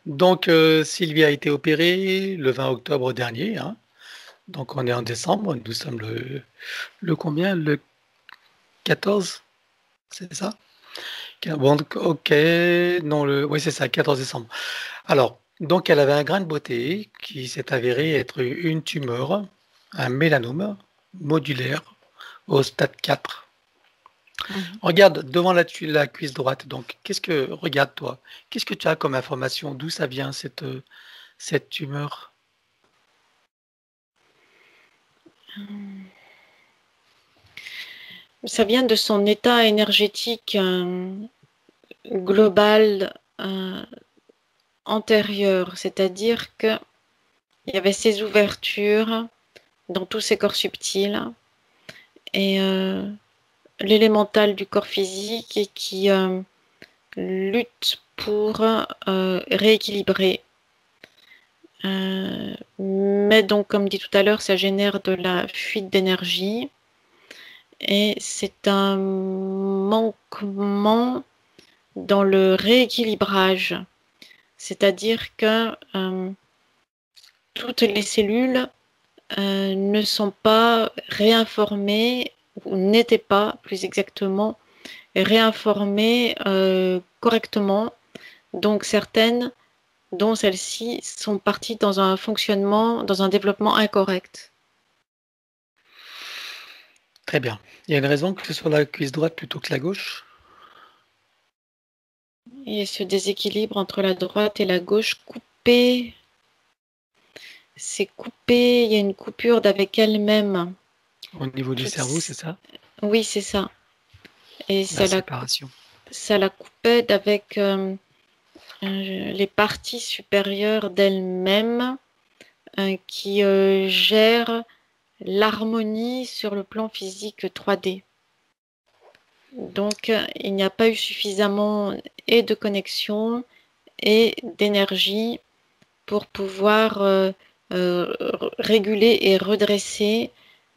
Donc, Sylvie a été opérée le 20 octobre dernier, hein. Donc, on est en décembre. Nous sommes le combien? Le 14, c'est ça? Bon, ok, non, oui, c'est ça, 14 décembre. Alors, donc, elle avait un grain de beauté qui s'est avéré être une tumeur, un mélanome modulaire au stade 4. Mhm. Regarde devant la cuisse droite. Donc, regarde toi, qu'est-ce que tu as comme information? D'où ça vient cette tumeur? Ça vient de son état énergétique global antérieur, c'est-à-dire que il y avait ces ouvertures dans tous ces corps subtils et l'élémental du corps physique et qui lutte pour rééquilibrer. Mais donc, comme dit tout à l'heure, ça génère de la fuite d'énergie et c'est un manquement dans le rééquilibrage. C'est-à-dire que toutes les cellules ne sont pas réinformées ou n'étaient pas, plus exactement, réinformées correctement. Donc certaines, dont celles-ci, sont parties dans un fonctionnement, dans un développement incorrect. Très bien. Il y a une raison que ce soit la cuisse droite plutôt que la gauche? Et ce déséquilibre entre la droite et la gauche coupé, c'est coupé, il y a une coupure d'avec elle-même. Au niveau du cerveau, c'est Toutes... ça? Oui, c'est ça. Et La séparation. ça la coupait d'avec les parties supérieures d'elle-même qui gèrent l'harmonie sur le plan physique 3D. Donc, il n'y a pas eu suffisamment et de connexion et d'énergie pour pouvoir réguler et redresser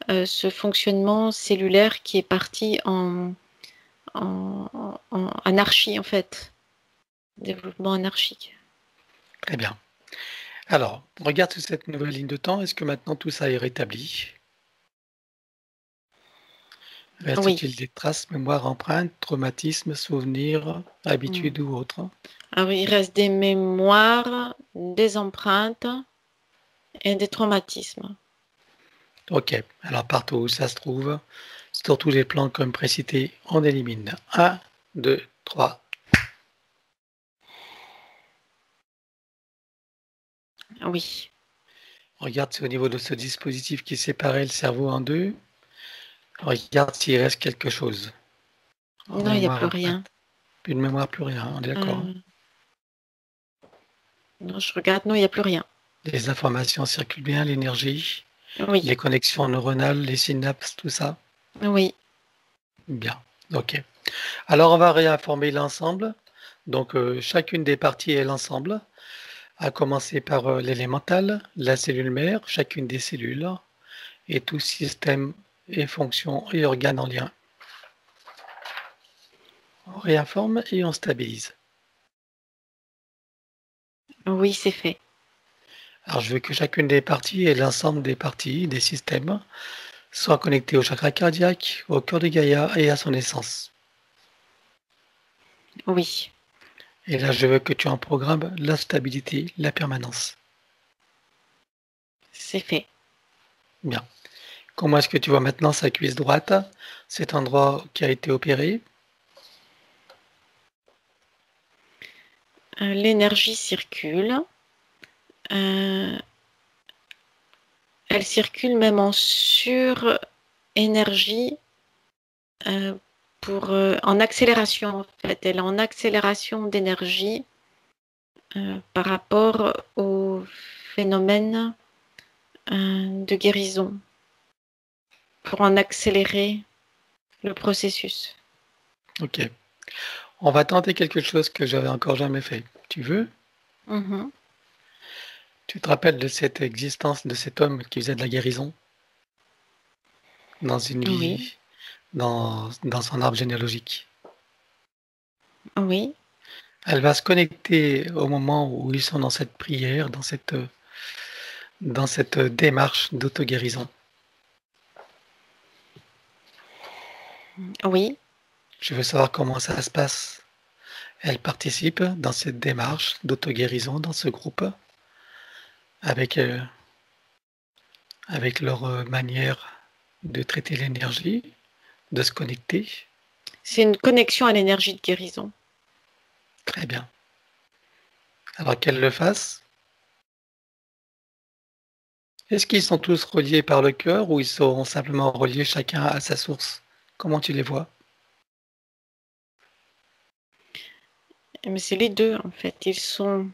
ce fonctionnement cellulaire qui est parti en anarchie, en fait, développement anarchique. Très bien. Alors, regarde toute cette nouvelle ligne de temps. Est-ce que maintenant tout ça est rétabli? Oui. Reste-t-il des traces, mémoire, empreintes, traumatismes, souvenirs, Mm. habitudes ou autres? Alors, il reste des mémoires, des empreintes et des traumatismes. Ok. Alors, partout où ça se trouve, sur tous les plans comme précité, on élimine. Un, 2, 3. Oui. Regarde si au niveau de ce dispositif qui séparait le cerveau en deux, regarde s'il reste quelque chose. En Non, il n'y a mémoire, plus rien. empreinte. Plus de mémoire, plus rien. On est d'accord, hein? Euh, non, je regarde, non, il n'y a plus rien. Les informations circulent bien, l'énergie, Oui, les connexions neuronales, les synapses, tout ça? oui, Bien. Ok. Alors, on va réinformer l'ensemble. Donc, chacune des parties est l'ensemble, à commencer par l'élémental, la cellule mère, chacune des cellules, et tout système et fonction et organes en lien. On réinforme et on stabilise. oui, c'est fait. Alors, je veux que chacune des parties et l'ensemble des parties, des systèmes, soient connectés au chakra cardiaque, au cœur de Gaïa et à son essence. Oui, Et là, je veux que tu en programmes la stabilité, la permanence. c'est fait. Bien. Comment est-ce que tu vois maintenant sa cuisse droite, cet endroit qui a été opéré? L'énergie circule. Euh, Elle circule même en sur-énergie en accélération en fait. Elle est en accélération d'énergie par rapport au phénomène de guérison pour en accélérer le processus. Ok. On va tenter quelque chose que j'avais encore jamais fait. Tu veux? Mhm. Tu te rappelles de cette existence de cet homme qui faisait de la guérison dans une Oui, vie, dans son arbre généalogique? oui, Elle va se connecter au moment où ils sont dans cette prière, dans cette démarche d'auto-guérison. Oui. Je veux savoir comment ça se passe. Elle participe dans cette démarche d'auto-guérison, dans ce groupe, avec, avec leur manière de traiter l'énergie, de se connecter. C'est une connexion à l'énergie de guérison. Très bien. Alors qu'elle le fasse. Est-ce qu'ils sont tous reliés par le cœur ou ils sont simplement reliés chacun à sa source? Comment tu les vois? Mais c'est les deux, en fait. Ils sont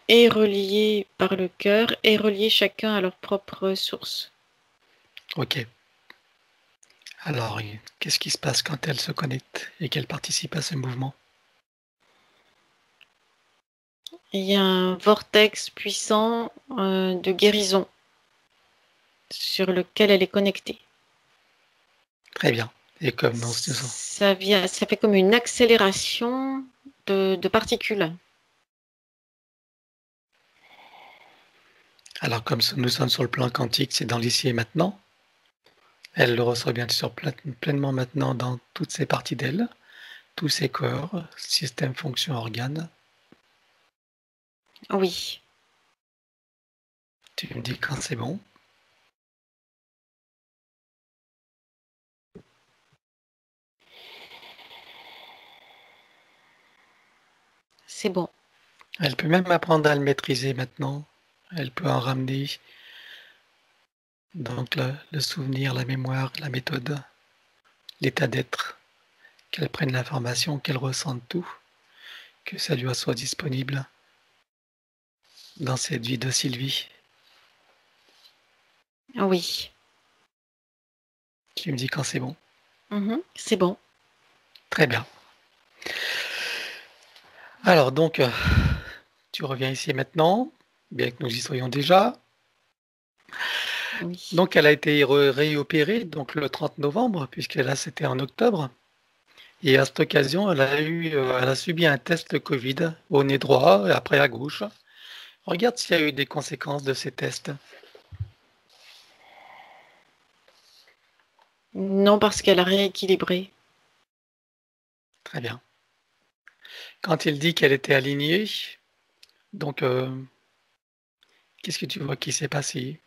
et reliés par le cœur et reliés chacun à leur propre source. Ok. Alors, qu'est-ce qui se passe quand elles se connectent et qu'elles participent à ce mouvement? Il y a un vortex puissant de guérison sur lequel elle est connectée. Très bien. Et comme dans ce Ça fait comme une accélération de particules. Alors, comme nous sommes sur le plan quantique, c'est dans l'ici et maintenant. Elle le reçoit bien sûr pleinement maintenant dans toutes ses parties d'elle, tous ses corps, systèmes, fonctions, organes. Oui. Tu me dis quand c'est bon. C'est bon. Elle peut même apprendre à le maîtriser maintenant. Elle peut en ramener donc le souvenir, la mémoire, la méthode, l'état d'être, qu'elle prenne l'information, qu'elle ressente tout, que ça lui soit disponible dans cette vie de Sylvie. Oui. Tu me dis quand c'est bon. C'est bon. Très bien. Alors donc, tu reviens ici maintenant, bien que nous y soyons déjà. Oui. Donc elle a été réopérée donc le 30 novembre, puisque là c'était en octobre. Et à cette occasion, elle a subi un test Covid au nez droit et après à gauche. Regarde s'il y a eu des conséquences de ces tests. Non, parce qu'elle a rééquilibré. Très bien. Quand il dit qu'elle était alignée, donc qu'est-ce que tu vois qui s'est passé?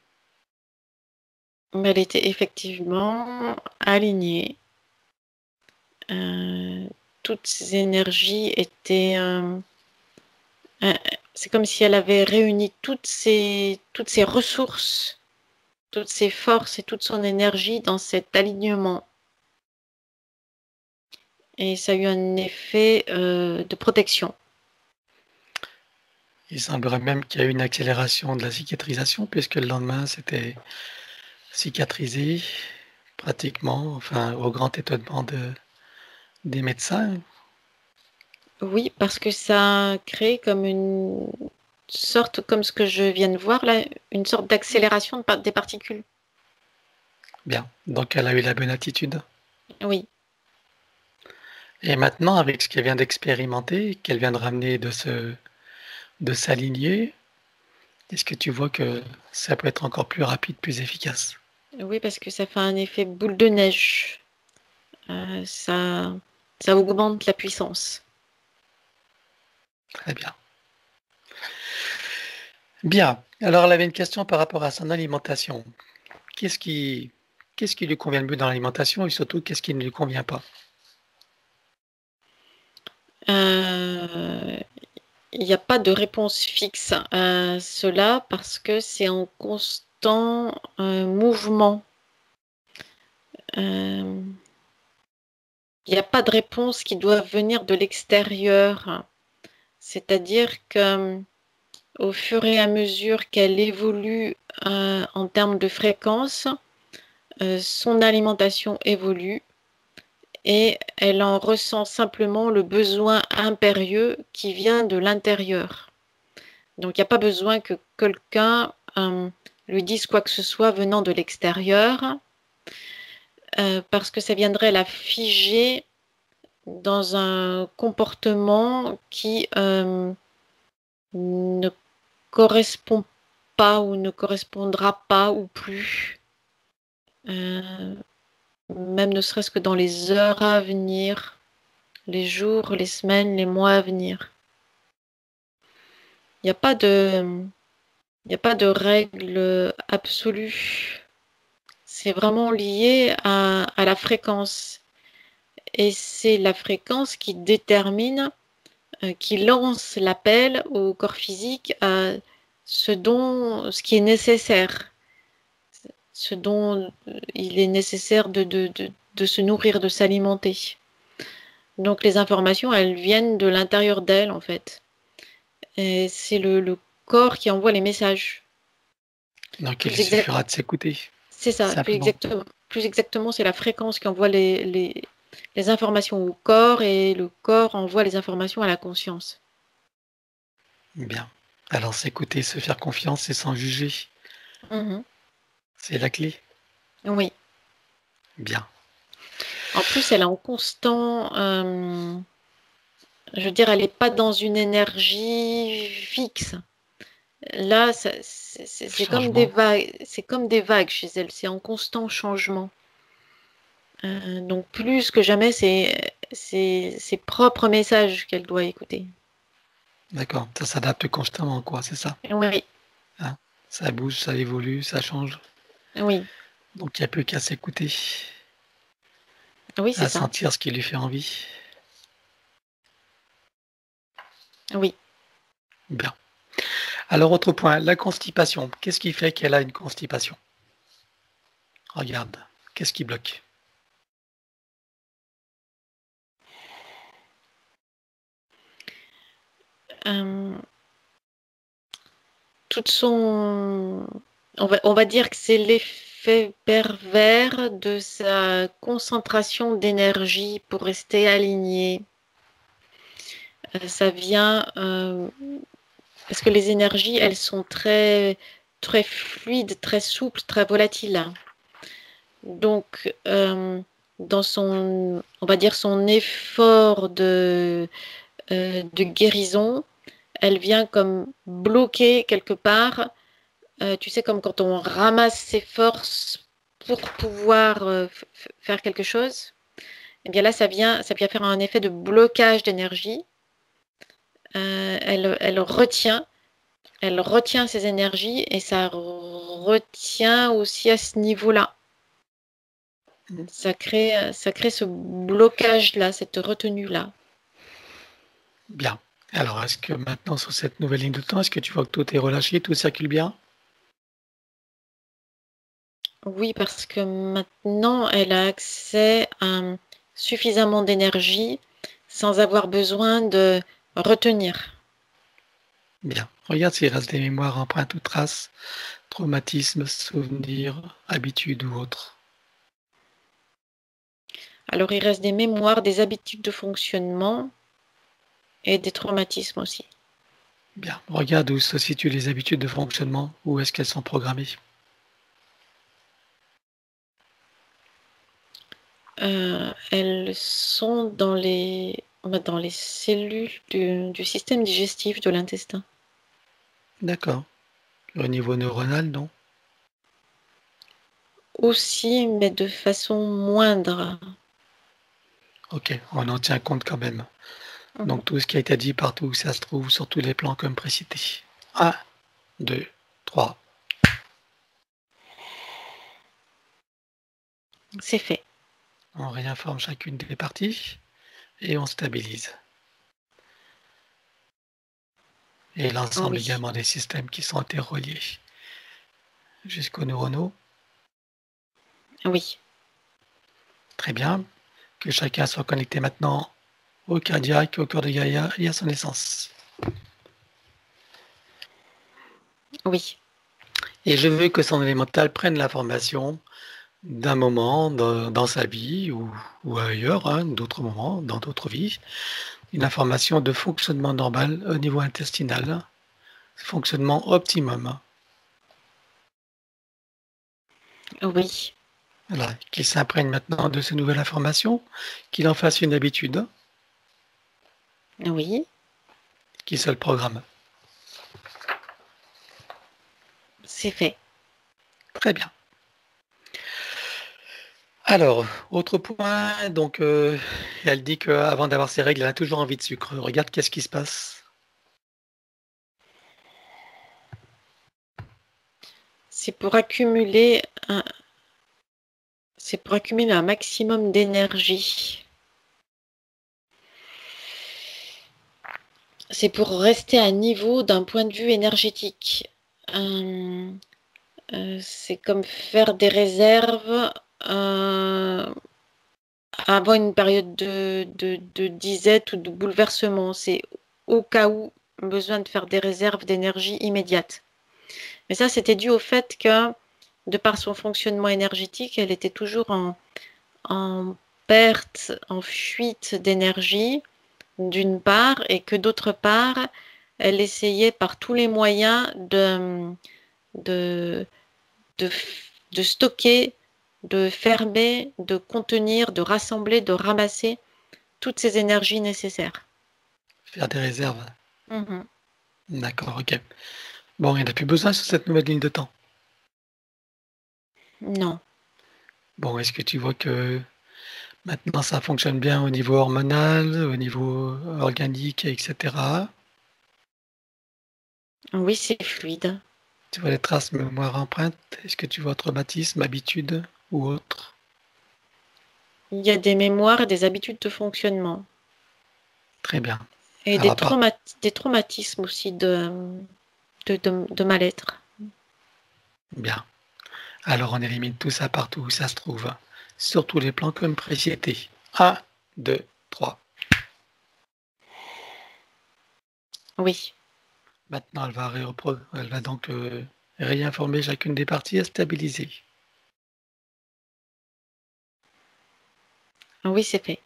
Mais elle était effectivement alignée. Toutes ses énergies étaient. C'est comme si elle avait réuni toutes ses ressources, toutes ses forces et toute son énergie dans cet alignement. Et ça a eu un effet de protection. Il semblerait même qu'il y a eu une accélération de la cicatrisation, puisque le lendemain, c'était cicatrisé pratiquement, enfin au grand étonnement des médecins. Oui, parce que ça a créé comme une sorte, comme ce que je viens de voir là, une sorte d'accélération des particules. Bien, donc elle a eu la bonne attitude. Oui. Et maintenant, avec ce qu'elle vient d'expérimenter, qu'elle vient de ramener de s'aligner, est-ce que tu vois que ça peut être encore plus rapide, plus efficace? Oui, parce que ça fait un effet boule de neige. Ça augmente la puissance. Très bien. Bien. Alors, elle avait une question par rapport à son alimentation. Qu'est-ce qui, qu'est-ce qui lui convient le mieux dans l'alimentation et surtout qu'est-ce qui ne lui convient pas? Il n'y a pas de réponse fixe à cela parce que c'est en constant mouvement. Euh, il n'y a pas de réponse qui doit venir de l'extérieur. C'est-à-dire que au fur et à mesure qu'elle évolue en termes de fréquence, son alimentation évolue et elle en ressent simplement le besoin impérieux qui vient de l'intérieur. Donc il n'y a pas besoin que quelqu'un lui dise quoi que ce soit venant de l'extérieur, parce que ça viendrait la figer dans un comportement qui ne correspond pas ou ne correspondra pas ou plus, même ne serait-ce que dans les heures à venir, les jours, les semaines, les mois à venir. Il n'y a pas de, il n'y a pas de règle absolue. C'est vraiment lié à la fréquence. Et c'est la fréquence qui détermine, qui lance l'appel au corps physique à ce qui est nécessaire, ce dont il est nécessaire de se nourrir, de s'alimenter. Donc les informations, elles viennent de l'intérieur d'elle, en fait. Et c'est le corps qui envoie les messages. Donc il suffira de s'écouter. C'est ça, plus exactement, c'est la fréquence qui envoie les informations au corps et le corps envoie les informations à la conscience. Bien. Alors s'écouter, se faire confiance et sans juger, c'est la clé. Oui. Bien. En plus, elle est en constant, je veux dire, elle n'est pas dans une énergie fixe. Là, c'est comme des vagues, c'est comme des vagues chez elle, c'est en constant changement. Donc plus que jamais, c'est ses propres messages qu'elle doit écouter. D'accord, ça s'adapte constamment, quoi, c'est ça? Oui. Hein? Ça bouge, ça évolue, ça change. Oui. Donc il n'y a plus qu'à s'écouter, Oui, c'est à ça. sentir ce qui lui fait envie. Oui. Bien. Alors autre point, la constipation. Qu'est-ce qui fait qu'elle a une constipation? Regarde, qu'est-ce qui bloque? Toute son... On va dire que c'est l'effet pervers de sa concentration d'énergie pour rester aligné. Ça vient parce que les énergies, elles sont très, très fluides, très souples, très volatiles. Donc, dans son, on va dire son effort de guérison, elle vient comme bloquer quelque part. Tu sais, comme quand on ramasse ses forces pour pouvoir faire quelque chose. Et bien là, ça vient faire un effet de blocage d'énergie. Elle retient ses énergies et ça retient aussi à ce niveau-là. Ça crée ce blocage-là, cette retenue-là. Bien. Alors, est-ce que maintenant, sur cette nouvelle ligne de temps, est-ce que tu vois que tout est relâché, tout circule bien? Oui, parce que maintenant, elle a accès à suffisamment d'énergie sans avoir besoin de retenir. Bien. Regarde s'il reste des mémoires, empreintes ou traces, traumatismes, souvenirs, habitudes ou autres. Alors, il reste des mémoires, des habitudes de fonctionnement et des traumatismes aussi. Bien. Regarde où se situent les habitudes de fonctionnement, où est-ce qu'elles sont programmées. Elles sont dans les cellules du système digestif de l'intestin. D'accord. Au niveau neuronal, non? Aussi, mais de façon moindre. Ok, on en tient compte quand même. Donc tout ce qui a été dit partout où ça se trouve, sur tous les plans comme précité. 1, 2, 3. C'est fait. On réinforme chacune des parties et on stabilise. Et l'ensemble Oui. également des systèmes qui sont interreliés jusqu'aux neuronaux. Oui. Très bien. Que chacun soit connecté maintenant au cardiaque, au cœur de Gaïa et à son essence. Oui. Et je veux que son élémental prenne l'information d'un moment dans sa vie ou ailleurs, hein, d'autres moments, dans d'autres vies, une information de fonctionnement normal au niveau intestinal, fonctionnement optimum. Oui. Voilà, qu'il s'imprègne maintenant de ces nouvelles informations, qu'il en fasse une habitude Oui, qui seul programme. c'est fait. Très bien. Alors, autre point, donc elle dit qu'avant d'avoir ses règles, elle a toujours envie de sucre. Regarde qu'est-ce qui se passe. C'est pour accumuler un, c'est pour accumuler un maximum d'énergie. C'est pour rester à niveau d'un point de vue énergétique. Euh, c'est comme faire des réserves avant une période de disette ou de bouleversement. C'est au cas où besoin de faire des réserves d'énergie immédiate. Mais ça, c'était dû au fait que, de par son fonctionnement énergétique, elle était toujours en perte, en fuite d'énergie, d'une part, et que d'autre part, elle essayait par tous les moyens de, de, de stocker, de fermer, de contenir, de rassembler, de ramasser toutes ces énergies nécessaires. Faire des réserves. Mhm. D'accord, ok. Bon, il n'y en a plus besoin sur cette nouvelle ligne de temps. Non. Bon, est-ce que tu vois que maintenant ça fonctionne bien au niveau hormonal, au niveau organique, etc. Oui, c'est fluide. Tu vois les traces mémoire empreinte. Est-ce que tu vois traumatisme, habitude ou autre? Il y a des mémoires et des habitudes de fonctionnement. Très bien. Et Ça va pas. des traumatismes aussi de mal-être. Bien. Alors on élimine tout ça partout où ça se trouve. Sur tous les plans comme précité. 1, 2, 3. Oui, Maintenant, elle va donc réinformer chacune des parties et stabiliser. oui, c'est fait.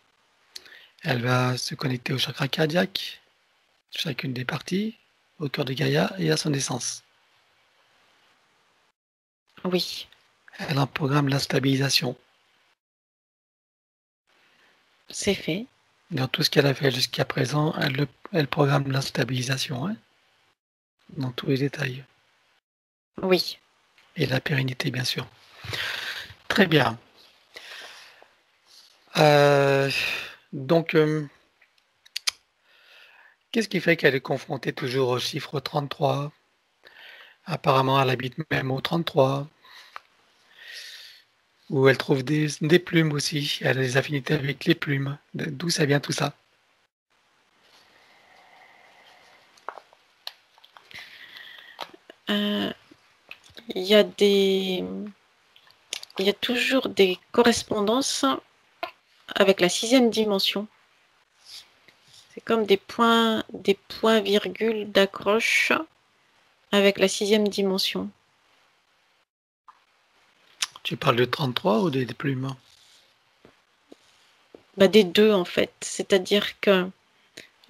Elle va se connecter au chakra cardiaque, chacune des parties, au cœur de Gaïa et à son essence. Oui, Elle en programme la stabilisation. c'est fait. Dans tout ce qu'elle a fait jusqu'à présent, elle programme la stabilisation, hein, dans tous les détails. Oui. Et la pérennité, bien sûr. Très bien. Euh, donc, qu'est-ce qui fait qu'elle est confrontée toujours au chiffre 33? Apparemment, elle habite même au 33, où elle trouve des plumes aussi. Elle a des affinités avec les plumes. D'où ça vient tout ça? Euh, il y a il y a toujours des correspondances avec la sixième dimension. C'est comme des points virgules d'accroche avec la sixième dimension. Tu parles de 33 ou des plumes? Bah, des deux en fait. C'est-à-dire que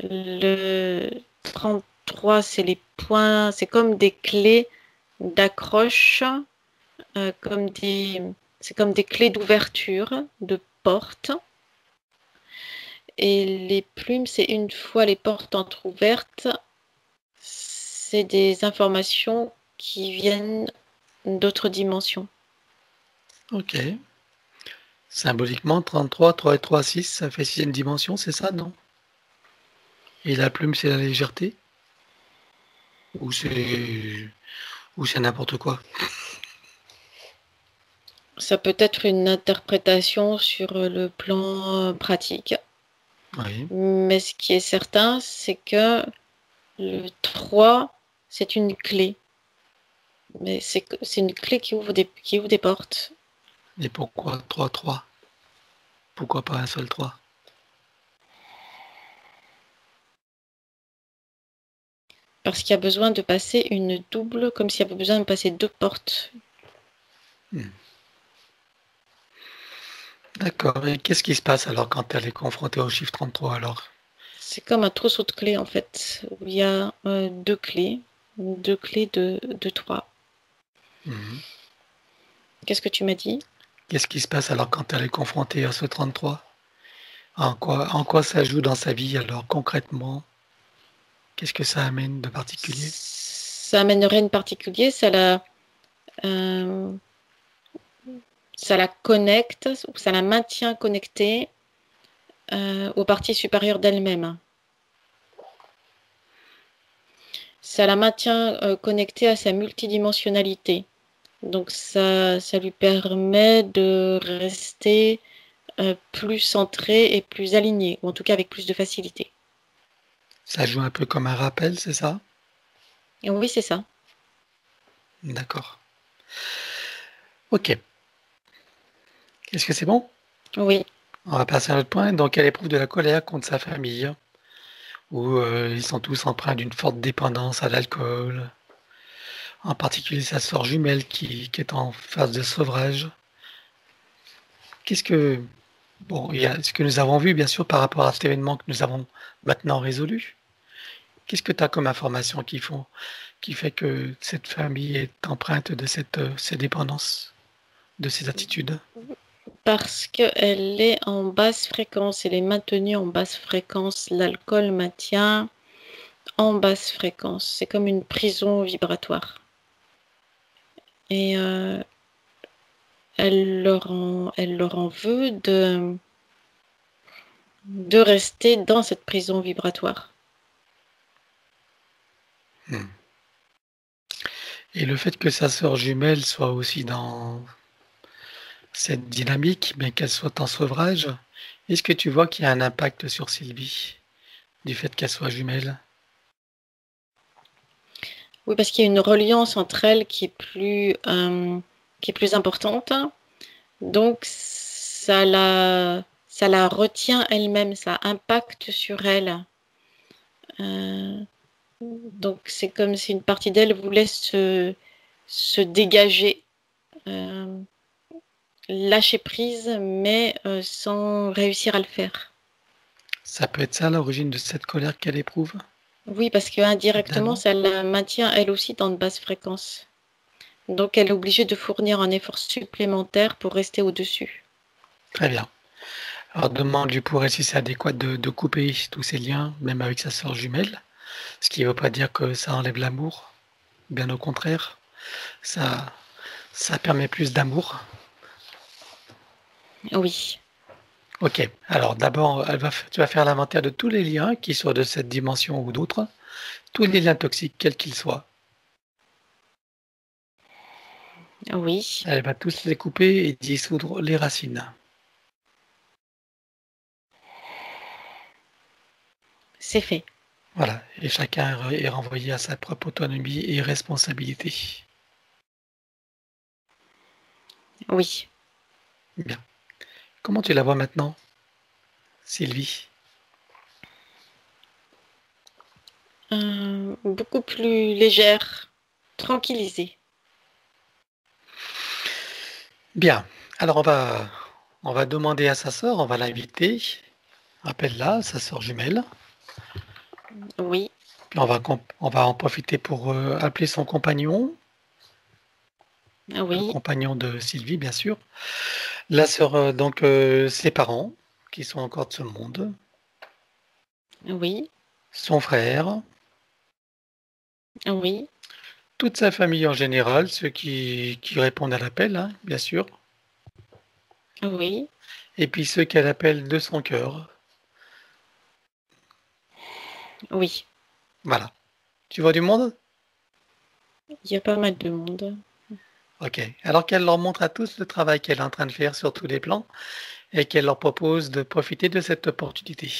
le 33, c'est les points, c'est comme des clés d'accroche, euh, comme des, c'est comme des clés d'ouverture de porte. Et les plumes, c'est une fois les portes entrouvertes, c'est des informations qui viennent d'autres dimensions. Ok. Symboliquement, 33, 3 et 3, 6, ça fait sixième dimension, c'est ça, non? Et la plume, c'est la légèreté? Ou c'est n'importe quoi? Ça peut être une interprétation sur le plan pratique, Oui. mais ce qui est certain, c'est que le 3, c'est une clé. Mais c'est une clé qui ouvre des portes. Et pourquoi 3, 3? Pourquoi pas un seul 3? Parce qu'il y a besoin de passer une double, comme s'il y avait besoin de passer deux portes. D'accord. Et qu'est-ce qui se passe alors quand elle est confrontée au chiffre 33 alors? C'est comme un trousseau de clés en fait, où il y a deux clés de 3. Mhm. Qu'est-ce que tu m'as dit? Qu'est-ce qui se passe alors quand elle est confrontée à ce 33? En quoi ça joue dans sa vie alors concrètement? Qu'est-ce que ça amène de particulier? Ça amène rien de particulier, euh, ça la connecte, ou ça la maintient connectée aux parties supérieures d'elle-même. Ça la maintient connectée à sa multidimensionnalité. Donc ça lui permet de rester plus centrée et plus alignée, ou en tout cas avec plus de facilité. Ça joue un peu comme un rappel, c'est ça? Et oui, c'est ça. D'accord. Ok. Est-ce que c'est bon? Oui, On va passer à un autre point. Donc, elle éprouve de la colère contre sa famille, où ils sont tous empreints d'une forte dépendance à l'alcool. En particulier sa sœur jumelle qui est en phase de sevrage. Qu'est-ce que... Bon, il y a ce que nous avons vu, bien sûr, par rapport à cet événement que nous avons maintenant résolu. Qu'est-ce que tu as comme information qui fait que cette famille est empreinte de ces dépendances, de ces attitudes? parce qu'elle est en basse fréquence, elle est maintenue en basse fréquence. L'alcool maintient en basse fréquence. C'est comme une prison vibratoire. Et elle leur en veut de rester dans cette prison vibratoire. Et le fait que sa sœur jumelle soit aussi dans cette dynamique, bien qu'elle soit en sevrage, est-ce que tu vois qu'il y a un impact sur Sylvie du fait qu'elle soit jumelle? Oui, parce qu'il y a une reliance entre elles qui est plus importante. Donc, ça la retient elle-même, ça impacte sur elle. Donc, c'est comme si une partie d'elle voulait se dégager, lâcher prise, mais sans réussir à le faire. Ça peut être ça l'origine de cette colère qu'elle éprouve, Oui, parce que indirectement, finalement? ça la maintient elle aussi dans de basses fréquences. Donc, elle est obligée de fournir un effort supplémentaire pour rester au-dessus. Très bien. Alors demande-lui pour elle si c'est adéquat de couper tous ces liens, même avec sa sœur jumelle, ce qui ne veut pas dire que ça enlève l'amour, bien au contraire, ça, ça permet plus d'amour. Oui, Ok, alors d'abord, tu vas faire l'inventaire de tous les liens qui soient de cette dimension ou d'autres, tous les liens toxiques, quels qu'ils soient. oui, Elle va tous les couper et dissoudre les racines. c'est fait. Voilà, et chacun est renvoyé à sa propre autonomie et responsabilité. Oui. Bien. Comment tu la vois maintenant, Sylvie? Beaucoup plus légère, tranquillisée. Bien. Alors on va demander à sa sœur, on va l'inviter. Appelle-la, sa sœur jumelle. Oui, Puis on va en profiter pour appeler son compagnon, le oui, compagnon de Sylvie, bien sûr. La sœur, donc ses parents, qui sont encore de ce monde, oui, son frère, oui, toute sa famille en général, ceux qui répondent à l'appel, hein, bien sûr, oui, et puis ceux qu'elle appelle de son cœur. oui. Voilà. Tu vois du monde? Il y a pas mal de monde. Ok. Alors qu'elle leur montre à tous le travail qu'elle est en train de faire sur tous les plans et qu'elle leur propose de profiter de cette opportunité.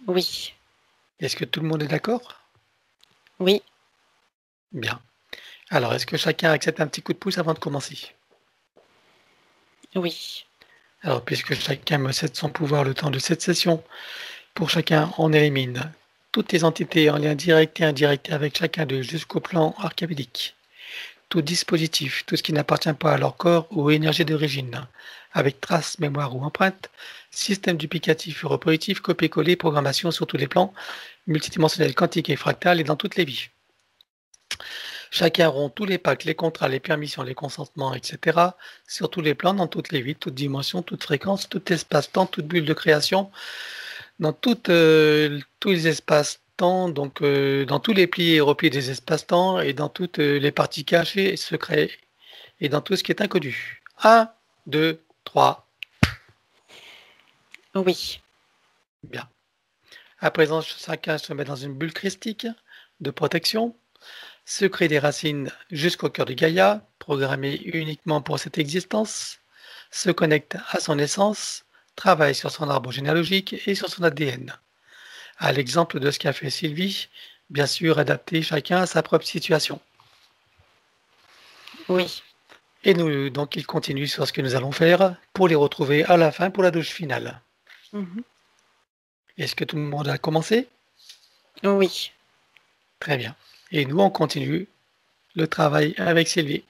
Oui, Est-ce que tout le monde est d'accord? oui, Bien. Alors, est-ce que chacun accepte un petit coup de pouce avant de commencer? oui, Alors, puisque chacun me cède son pouvoir le temps de cette session, pour chacun, on élimine toutes les entités en lien direct et indirect avec chacun d'eux jusqu'au plan archaïque. Tout dispositif, tout ce qui n'appartient pas à leur corps ou énergie d'origine, avec trace, mémoire ou empreinte, système duplicatif, repositif, copier-coller, programmation sur tous les plans, multidimensionnel, quantique et fractal et dans toutes les vies. Chacun rompt tous les pactes, les contrats, les permissions, les consentements, etc. sur tous les plans, dans toutes les vies, toutes dimensions, toutes fréquences, tout espace-temps, toute bulle de création, dans tous les espaces-temps, donc dans tous les plis et replis des espaces-temps et dans toutes les parties cachées et secrets et dans tout ce qui est inconnu. 1, 2, 3. Oui. Bien. À présent, chacun se met dans une bulle christique de protection, se crée des racines jusqu'au cœur de Gaïa, programmé uniquement pour cette existence, se connecte à son essence, travaille sur son arbre généalogique et sur son ADN. À l'exemple de ce qu'a fait Sylvie, bien sûr adapté chacun à sa propre situation. Oui. Et nous, donc, il continue sur ce que nous allons faire pour les retrouver à la fin pour la douche finale. Est-ce que tout le monde a commencé? Oui. Très bien. Et nous, on continue le travail avec Sylvie.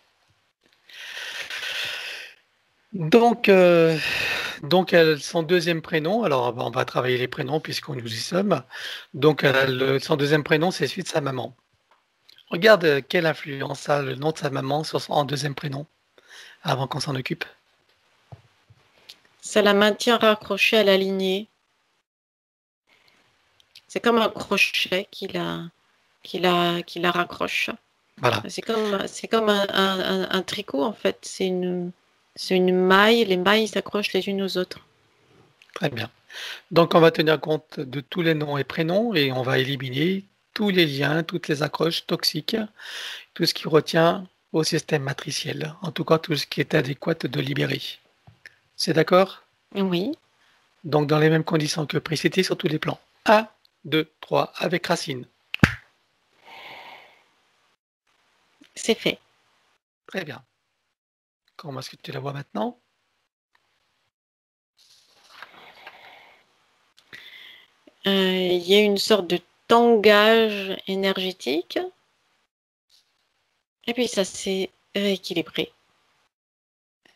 Donc, son deuxième prénom, alors on va travailler les prénoms puisqu'on nous y sommes. Donc, son deuxième prénom, c'est celui de sa maman. Regarde quelle influence a le nom de sa maman sur son deuxième prénom, avant qu'on s'en occupe. Ça la maintient raccrochée à la lignée. C'est comme un crochet qui la raccroche. Voilà, C'est comme un tricot en fait. C'est une maille. Les mailles s'accrochent les unes aux autres. très bien. Donc, on va tenir compte de tous les noms et prénoms et on va éliminer tous les liens, toutes les accroches toxiques, tout ce qui retient au système matriciel, en tout cas tout ce qui est adéquat de libérer. C'est d'accord? Oui. Donc, dans les mêmes conditions que précédé sur tous les plans. 1, 2, 3, avec racine. C'est fait. Très bien. Comment est-ce que tu la vois maintenant? Il y a une sorte de tangage énergétique. Et puis ça s'est rééquilibré.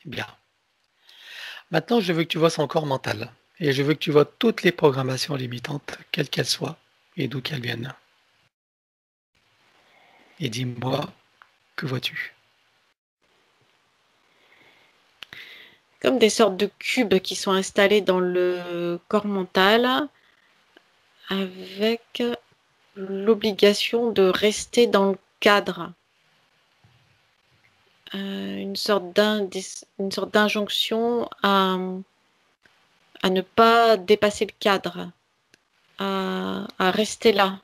Bien. Maintenant, je veux que tu vois son corps mental. Et je veux que tu vois toutes les programmations limitantes, quelles qu'elles soient, et d'où qu'elles viennent. Et dis-moi, que vois-tu? Comme des sortes de cubes qui sont installés dans le corps mental avec l'obligation de rester dans le cadre. Une sorte d'injonction à ne pas dépasser le cadre, à rester là,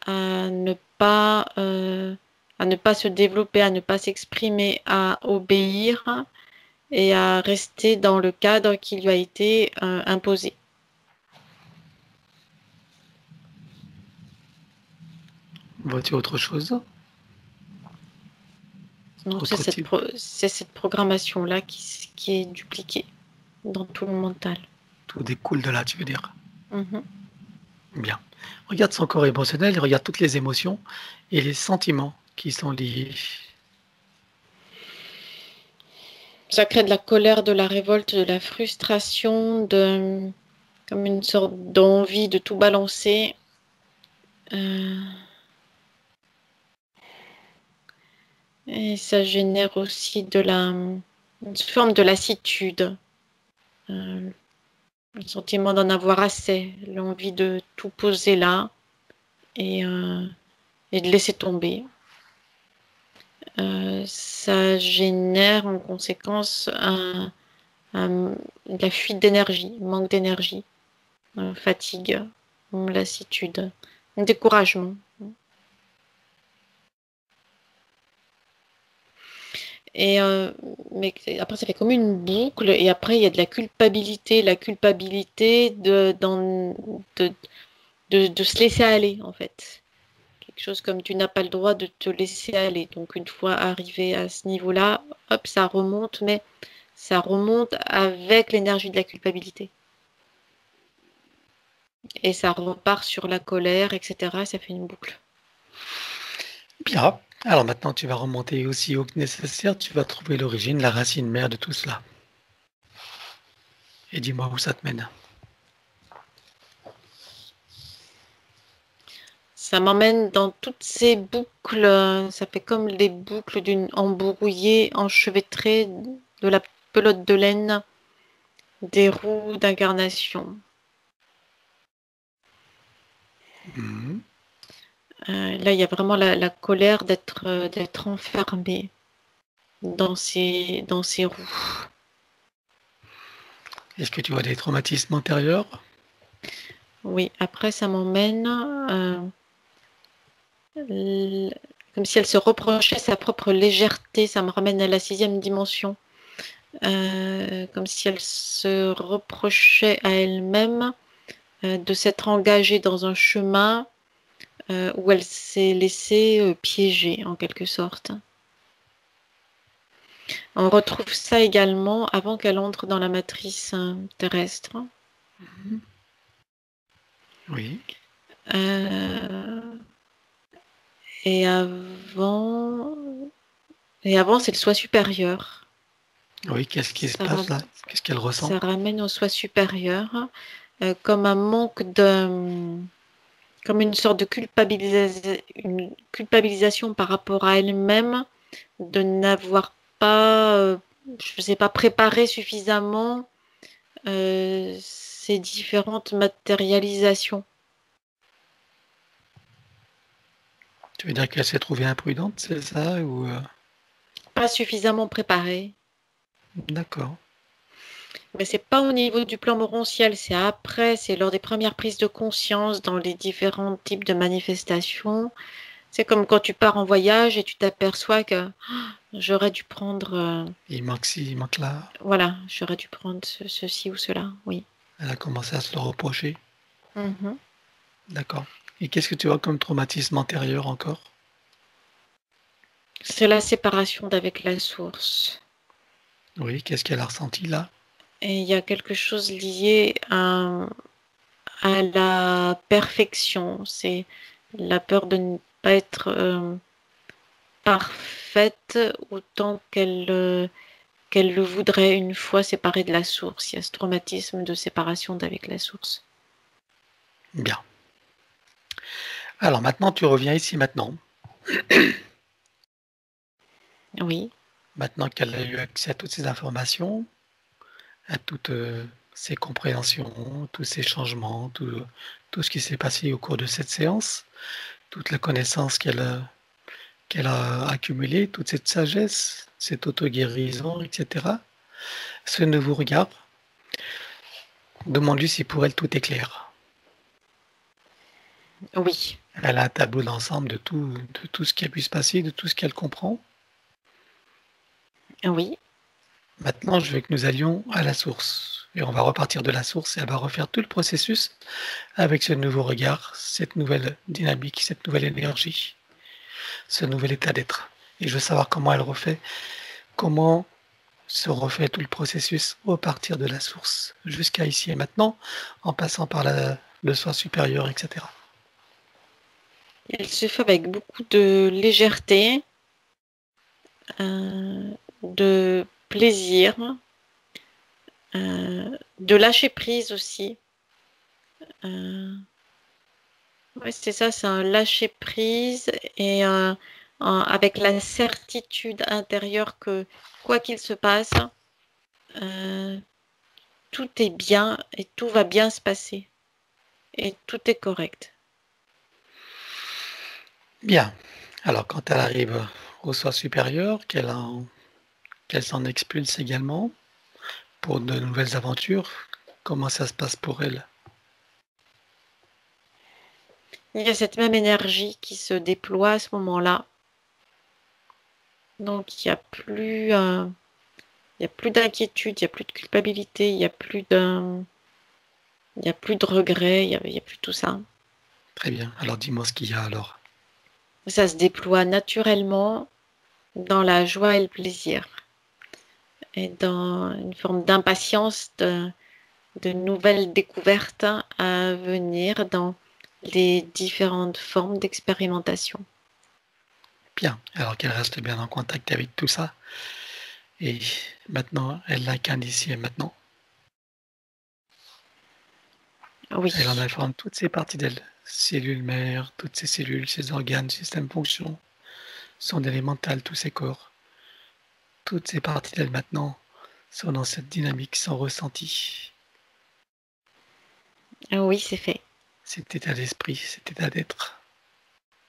à ne pas, à ne pas se développer, à ne pas s'exprimer, à obéir et à rester dans le cadre qui lui a été imposé. Vois-tu autre chose? Donc Autre type? c'est cette programmation-là qui est dupliquée dans tout le mental. Tout découle de là, tu veux dire? Mhm. Bien. Regarde son corps émotionnel, regarde toutes les émotions et les sentiments qui sont liés. Ça crée de la colère, de la révolte, de la frustration, comme une sorte d'envie de tout balancer. Et ça génère aussi une forme de lassitude, le sentiment d'en avoir assez, l'envie de tout poser là et, euh, et de laisser tomber. Ça génère en conséquence de la fuite d'énergie, manque d'énergie, fatigue, lassitude, découragement. Et mais après, ça fait comme une boucle, et après, il y a de la culpabilité de se laisser aller, en fait. Quelque chose comme tu n'as pas le droit de te laisser aller. Donc, une fois arrivé à ce niveau-là, hop, ça remonte, mais ça remonte avec l'énergie de la culpabilité. Et ça repart sur la colère, etc. Ça fait une boucle. Bien. Alors maintenant, tu vas remonter aussi haut que nécessaire. Tu vas trouver l'origine, la racine mère de tout cela. Et dis-moi où ça te mène. Ça m'emmène dans toutes ces boucles, ça fait comme les boucles d'une embrouillée, enchevêtrée de la pelote de laine des roues d'incarnation. Mhm. Là, il y a vraiment la colère d'être enfermé dans ces roues. Est-ce que tu vois des traumatismes antérieurs? Oui, après, ça m'emmène comme si elle se reprochait sa propre légèreté. Ça me ramène à la 6e dimension. Comme si elle se reprochait à elle-même de s'être engagée dans un chemin où elle s'est laissée piéger, en quelque sorte. On retrouve ça également avant qu'elle entre dans la matrice terrestre. Mhm. Oui. Euh, et avant, et avant, c'est le soi supérieur. Oui, qu'est-ce qui se Ça, passe là? Qu'est-ce qu'elle ressent? ça ramène au soi supérieur comme un manque comme une sorte de une culpabilisation par rapport à elle-même, de n'avoir pas, je ne sais pas, préparé suffisamment ces différentes matérialisations. Tu veux dire qu'elle s'est trouvée imprudente, c'est ça ou Pas suffisamment préparé. D'accord. Mais c'est pas au niveau du plan morontiel, c'est après, c'est lors des premières prises de conscience dans les différents types de manifestations. C'est comme quand tu pars en voyage et tu t'aperçois que j'aurais dû prendre, Il manque ci, il manque là. voilà, j'aurais dû prendre ceci ou cela, oui. Elle a commencé à se le reprocher. Mhm. D'accord. Et qu'est-ce que tu vois comme traumatisme antérieur encore? C'est la séparation d'avec la source. Oui, qu'est-ce qu'elle a ressenti là? Et il y a quelque chose lié à la perfection. C'est la peur de ne pas être parfaite autant qu'elle le voudrait une fois séparée de la source. Il y a ce traumatisme de séparation d'avec la source. Bien. Alors maintenant, tu reviens ici maintenant. Oui, Maintenant qu'elle a eu accès à toutes ces informations, à toutes ces compréhensions, tous ces changements, tout ce qui s'est passé au cours de cette séance, toute la connaissance qu'elle a accumulée, toute cette sagesse, cette auto-guérison, etc. Ce nouveau regard, demande-lui si pour elle tout est clair. oui, Elle a un tableau d'ensemble de tout ce qui a pu se passer, de tout ce qu'elle comprend. oui, Maintenant, je veux que nous allions à la source. Et on va repartir de la source et elle va refaire tout le processus avec ce nouveau regard, cette nouvelle dynamique, cette nouvelle énergie, ce nouvel état d'être. Et je veux savoir comment elle refait, comment se refait tout le processus au partir de la source, jusqu'à ici et maintenant, en passant par le soi supérieur, etc. il se fait avec beaucoup de légèreté, euh, de plaisir, de lâcher prise aussi. Ouais, c'est ça, c'est un lâcher prise et avec la certitude intérieure que quoi qu'il se passe, euh, tout est bien et tout va bien se passer et tout est correct. Bien. Alors, quand elle arrive au soi supérieur, qu'elle s'en expulse également pour de nouvelles aventures, comment ça se passe pour elle? Il y a cette même énergie qui se déploie à ce moment-là. Donc il y a plus d'inquiétude, il y a plus de culpabilité, il y a plus de regret, il y a plus tout ça. Très bien. Alors, dis-moi ce qu'il y a alors. Ça se déploie naturellement dans la joie et le plaisir et dans une forme d'impatience de nouvelles découvertes à venir dans les différentes formes d'expérimentation. Bien. Alors qu'elle reste bien en contact avec tout ça. Et maintenant, elle l'incarne ici et maintenant. Elle en Oui, informe toutes ces parties d'elle. cellules mères, toutes ces cellules, ces organes, système fonction, son élémental, tous ces corps, toutes ces parties d'elle maintenant sont dans cette dynamique sans ressenti, Oui, c'est fait. cet état d'esprit, cet état d'être.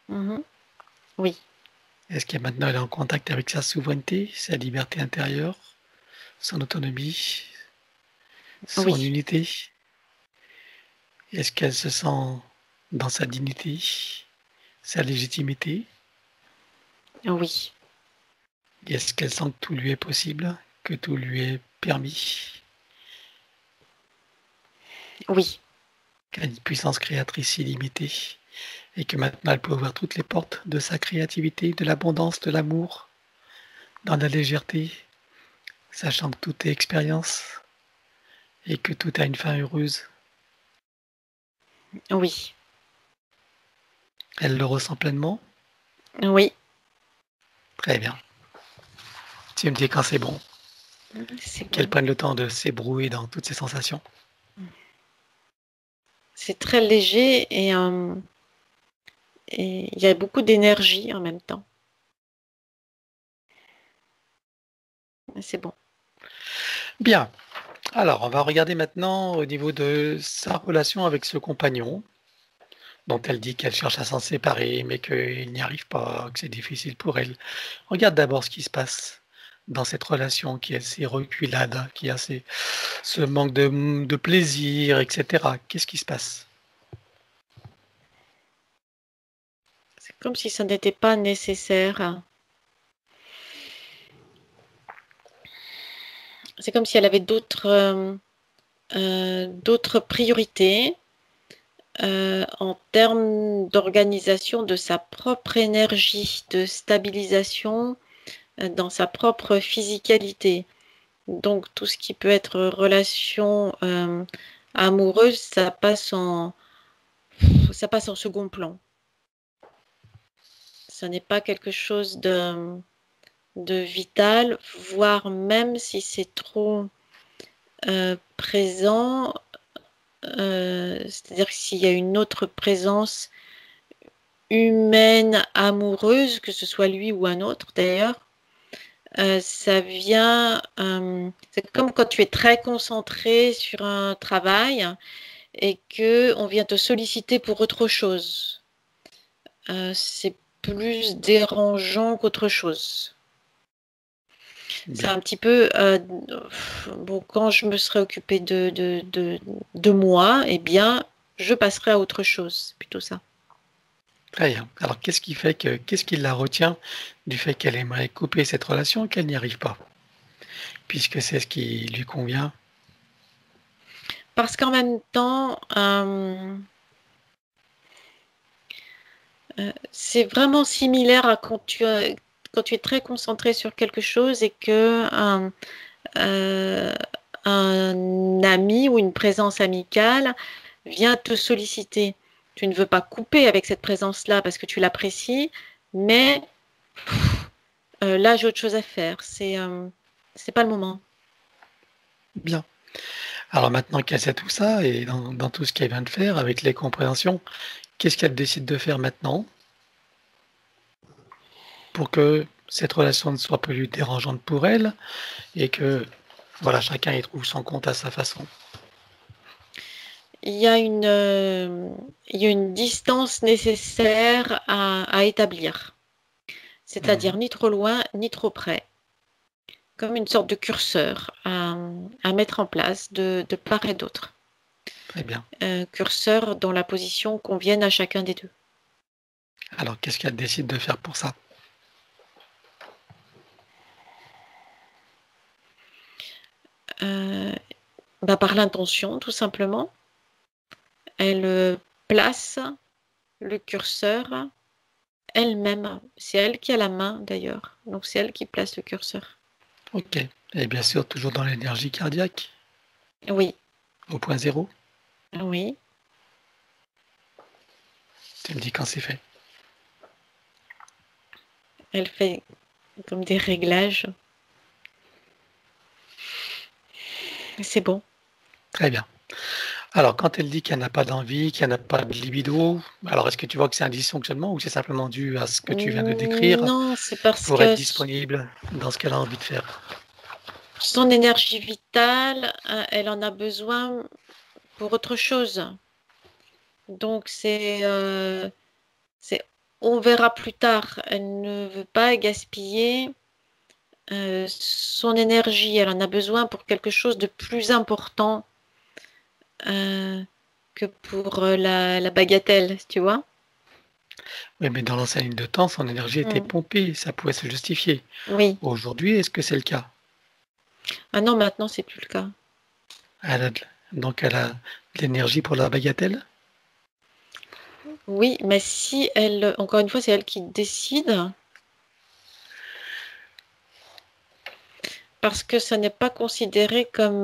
Mhm. Oui, Est-ce que maintenant elle est en contact avec sa souveraineté, sa liberté intérieure, son autonomie, son oui, unité? Est-ce qu'elle se sent dans sa dignité, sa légitimité? oui, Est-ce qu'elle sent que tout lui est possible, que tout lui est permis, oui, qu'elle a une puissance créatrice illimitée et que maintenant elle peut ouvrir toutes les portes de sa créativité, de l'abondance, de l'amour, dans la légèreté, sachant que tout est expérience et que tout a une fin heureuse? oui, Elle le ressent pleinement? oui, Très bien. Tu me dis quand c'est bon, c'est qu'elle bon. prenne le temps de s'ébrouer dans toutes ces sensations. C'est très léger et il y a beaucoup d'énergie en même temps. C'est bon. Bien. Alors, on va regarder maintenant au niveau de sa relation avec ce compagnon, dont elle dit qu'elle cherche à s'en séparer, mais qu'il n'y arrive pas, que c'est difficile pour elle. Regarde d'abord ce qui se passe dans cette relation, qui a ces reculades, qui a ce manque de plaisir, etc. Qu'est-ce qui se passe? C'est comme si ça n'était pas nécessaire. C'est comme si elle avait d'autres priorités en termes d'organisation de sa propre énergie, de stabilisation dans sa propre physicalité. Donc tout ce qui peut être relation amoureuse, ça passe en second plan. Ce n'est pas quelque chose de vital, voire même si c'est trop présent, c'est-à-dire que s'il y a une autre présence humaine, amoureuse, que ce soit lui ou un autre d'ailleurs, ça vient, c'est comme quand tu es très concentré sur un travail et que on vient te solliciter pour autre chose. C'est plus dérangeant qu'autre chose. C'est Bien, un petit peu, bon, quand je me serais occupée de moi, eh bien, je passerai à autre chose. C'est plutôt ça. très bien. Alors, qu'est-ce qui la retient du fait qu'elle aimerait couper cette relation et qu'elle n'y arrive pas? Puisque c'est ce qui lui convient. Parce qu'en même temps, c'est vraiment similaire à quand tu es très concentré sur quelque chose et que euh, un ami ou une présence amicale vient te solliciter. Tu ne veux pas couper avec cette présence-là parce que tu l'apprécies, mais là j'ai autre chose à faire. C'est pas le moment. Bien. Alors maintenant qu'elle sait tout ça et dans tout ce qu'elle vient de faire avec les compréhensions, qu'est-ce qu'elle décide de faire maintenant pour que cette relation ne soit plus dérangeante pour elle et que, voilà, chacun y trouve son compte à sa façon? Il y a il y a une distance nécessaire à établir, c'est-à-dire Mmh. ni trop loin ni trop près, comme une sorte de curseur à mettre en place de part et d'autre. Très bien. Curseur dans la position convienne à chacun des deux. Alors qu'est-ce qu'elle décide de faire pour ça? Euh, Par l'intention, tout simplement. Elle place le curseur elle-même. C'est elle qui a la main d'ailleurs. Donc c'est elle qui place le curseur. OK, et bien sûr toujours dans l'énergie cardiaque, Oui, au point zéro. oui. Tu me dis quand c'est fait. Elle fait comme des réglages. C'est bon. Très bien. Alors, quand elle dit qu'elle n'a pas d'envie, qu'elle n'a pas de libido, alors est-ce que tu vois que c'est un dysfonctionnement ou c'est simplement dû à ce que tu viens de décrire Non, c'est parce pour être que disponible dans ce qu'elle a envie de faire? son énergie vitale, elle en a besoin pour autre chose. Donc on verra plus tard. Elle ne veut pas gaspiller son énergie. Elle en a besoin pour quelque chose de plus important euh, que pour la bagatelle, tu vois? Oui, mais dans l'ancienne ligne de temps, son énergie était Mm. pompée, ça pouvait se justifier. Oui. Aujourd'hui, est-ce que c'est le cas? Ah non, maintenant, c'est plus le cas. Elle a donc elle a de l'énergie pour la bagatelle? Oui, mais si elle, encore une fois, c'est elle qui décide, parce que ça n'est pas considéré comme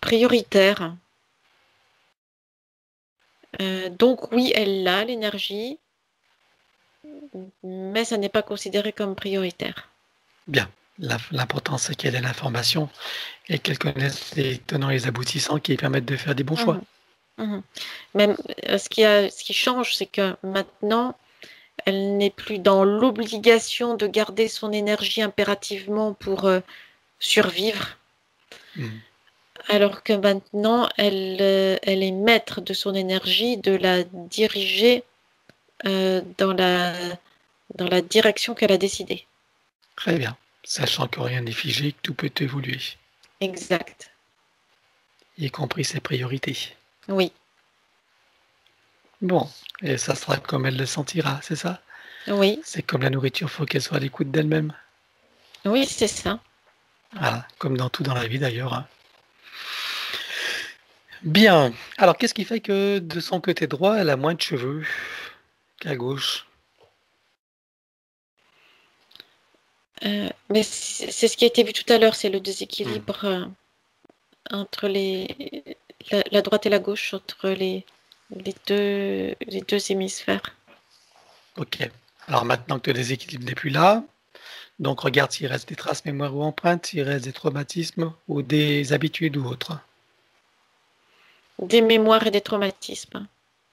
prioritaire. Donc oui, elle a l'énergie, mais ça n'est pas considéré comme prioritaire. Bien. L'important, c'est qu'elle ait l'information et qu'elle connaisse les tenants et les aboutissants qui lui permettent de faire des bons choix. Mhm, mhm. Même ce qui change, c'est que maintenant, elle n'est plus dans l'obligation de garder son énergie impérativement pour survivre, Mmh. alors que maintenant, elle est maître de son énergie, de la diriger dans dans la direction qu'elle a décidée. Très bien. Sachant que rien n'est figé, que tout peut évoluer, Exact. y compris ses priorités. Oui, Bon, et ça sera comme elle le sentira, c'est ça? oui, C'est comme la nourriture, faut qu'elle soit à l'écoute d'elle-même. oui, c'est ça. Voilà, comme dans tout dans la vie d'ailleurs, hein. Bien. Alors qu'est-ce qui fait que de son côté droit, elle a moins de cheveux qu'à gauche? Mais c'est ce qui a été vu tout à l'heure, c'est le Mmh. déséquilibre entre la droite et la gauche, entre les deux hémisphères. OK. Alors maintenant que le déséquilibre n'est plus là, donc regarde s'il reste des traces mémoire ou empreintes, s'il reste des traumatismes ou des habitudes ou autres. Des mémoires et des traumatismes.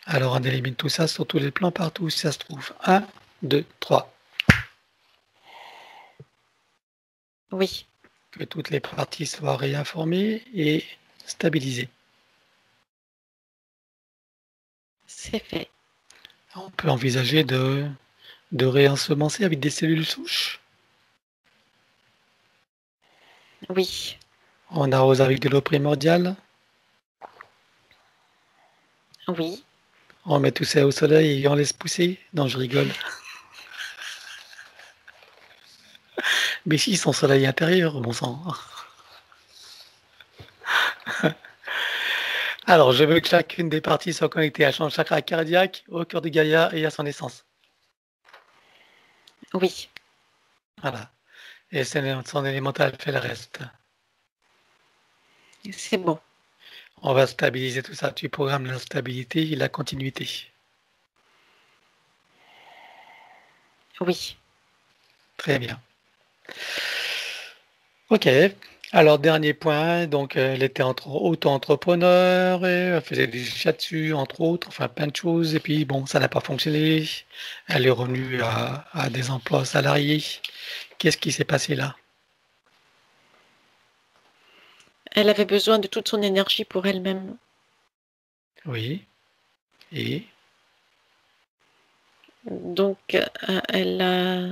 Alors on élimine tout ça sur tous les plans partout où ça se trouve. 1, 2, 3. Oui, Que toutes les parties soient réinformées et stabilisées. c'est fait. On peut envisager de réensemencer avec des cellules souches. Oui, On arrose avec de l'eau primordiale. oui. On met tout ça au soleil et on laisse pousser. Non, je rigole. Mais si, son soleil intérieur, bon sang. Alors, je veux que chacune des parties soit connectée à son chakra cardiaque, au cœur de Gaïa et à son essence. Oui, Voilà. Et son élémental fait le reste. c'est bon. On va stabiliser tout ça. Tu programmes la stabilité et la continuité. Oui. Très bien. OK. Alors dernier point, donc elle était auto-entrepreneur et elle faisait du shiatsu entre autres, enfin plein de choses et puis bon, ça n'a pas fonctionné. Elle est revenue à des emplois salariés. Qu'est-ce qui s'est passé là? Elle avait besoin de toute son énergie pour elle-même. Oui. Et Donc, elle a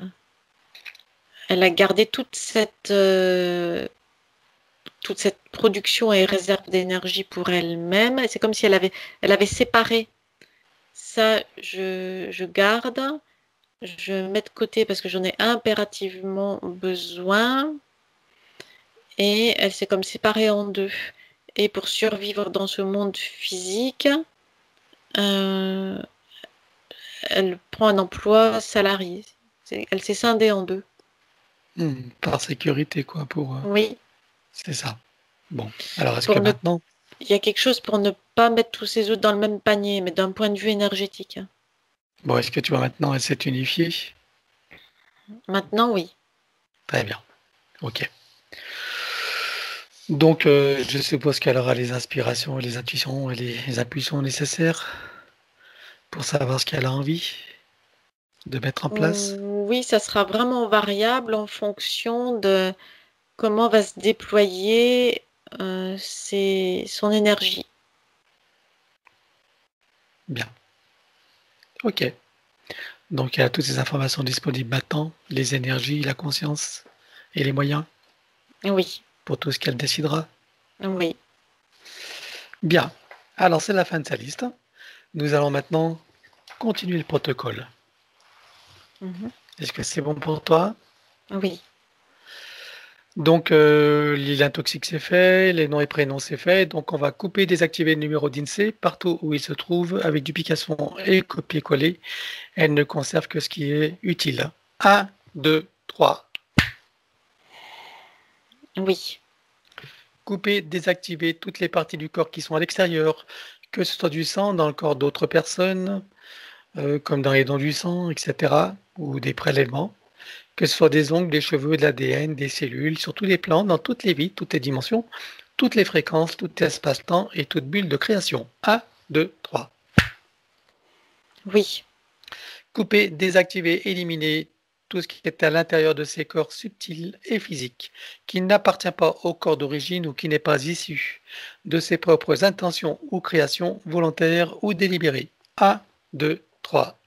gardé toute cette production et réserve d'énergie pour elle-même. Et c'est comme si elle avait séparé ça, je garde, je mets de côté parce que j'en ai impérativement besoin. Et elle s'est comme séparée en deux. Et pour survivre dans ce monde physique, euh, elle prend un emploi salarié. Elle s'est scindée en deux. par sécurité quoi pour Oui, c'est ça. Bon, alors est-ce que pour ne, maintenant il y a quelque chose pour ne pas mettre tous ses œufs dans le même panier, mais d'un point de vue énergétique. bon, est-ce que tu vois maintenant elle s'est unifiée? Maintenant, oui. Très bien. OK. Donc, je suppose qu'elle aura les inspirations, les intuitions et les impulsions nécessaires pour savoir ce qu'elle a envie de mettre en place. Oui, ça sera vraiment variable en fonction de comment va se déployer son énergie. Bien. Ok. Donc, elle a toutes ces informations disponibles maintenant, les énergies, la conscience et les moyens Oui, pour tout ce qu'elle décidera. oui. Bien. Alors, c'est la fin de sa liste. Nous allons maintenant continuer le protocole. Mhm. Est-ce que c'est bon pour toi? Oui, Donc, l'île toxique c'est fait, les noms et prénoms c'est fait. Donc, on va couper, désactiver le numéro d'INSEE partout où il se trouve avec duplication et copier-coller. Elle ne conserve que ce qui est utile. 1, 2, 3. oui, Couper, désactiver toutes les parties du corps qui sont à l'extérieur, que ce soit du sang dans le corps d'autres personnes, comme dans les dons du sang, etc., ou des prélèvements, que ce soit des ongles, des cheveux, de l'ADN, des cellules, sur tous les plans, dans toutes les vies, toutes les dimensions, toutes les fréquences, tout espace-temps et toute bulle de création. 1, 2, 3. oui, Couper, désactiver, éliminer tout ce qui est à l'intérieur de ces corps subtils et physiques, qui n'appartient pas au corps d'origine ou qui n'est pas issu de ses propres intentions ou créations volontaires ou délibérées. 1, 2, 3.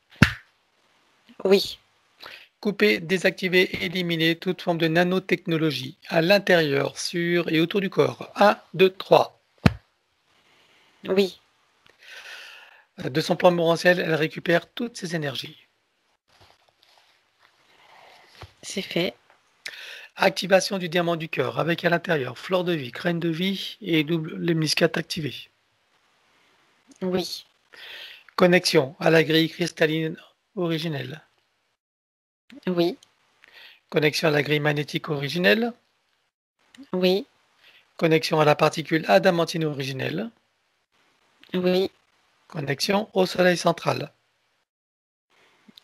oui, Couper, désactiver, éliminer toute forme de nanotechnologie à l'intérieur, sur et autour du corps. 1, 2, 3. oui, De son plan morantiel, elle récupère toutes ses énergies. c'est fait. Activation du diamant du cœur avec à l'intérieur fleur de vie, graine de vie et double lemniscate activé. Oui, Connexion à la grille cristalline originelle. oui, Connexion à la grille magnétique originelle. oui, Connexion à la particule adamantine originelle. oui, Connexion au soleil central.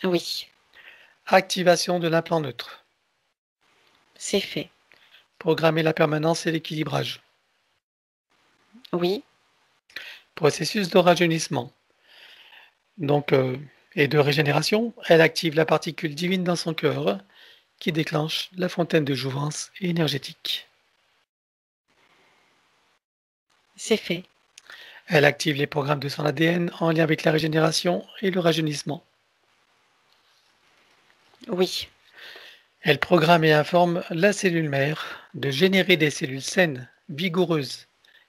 oui, Activation de l'implant neutre. c'est fait. Programmer la permanence et l'équilibrage. Oui, Processus de rajeunissement. Donc, et de régénération, elle active la particule divine dans son cœur qui déclenche la fontaine de jouvence énergétique. c'est fait. Elle active les programmes de son ADN en lien avec la régénération et le rajeunissement. Oui, Elle programme et informe la cellule mère de générer des cellules saines, vigoureuses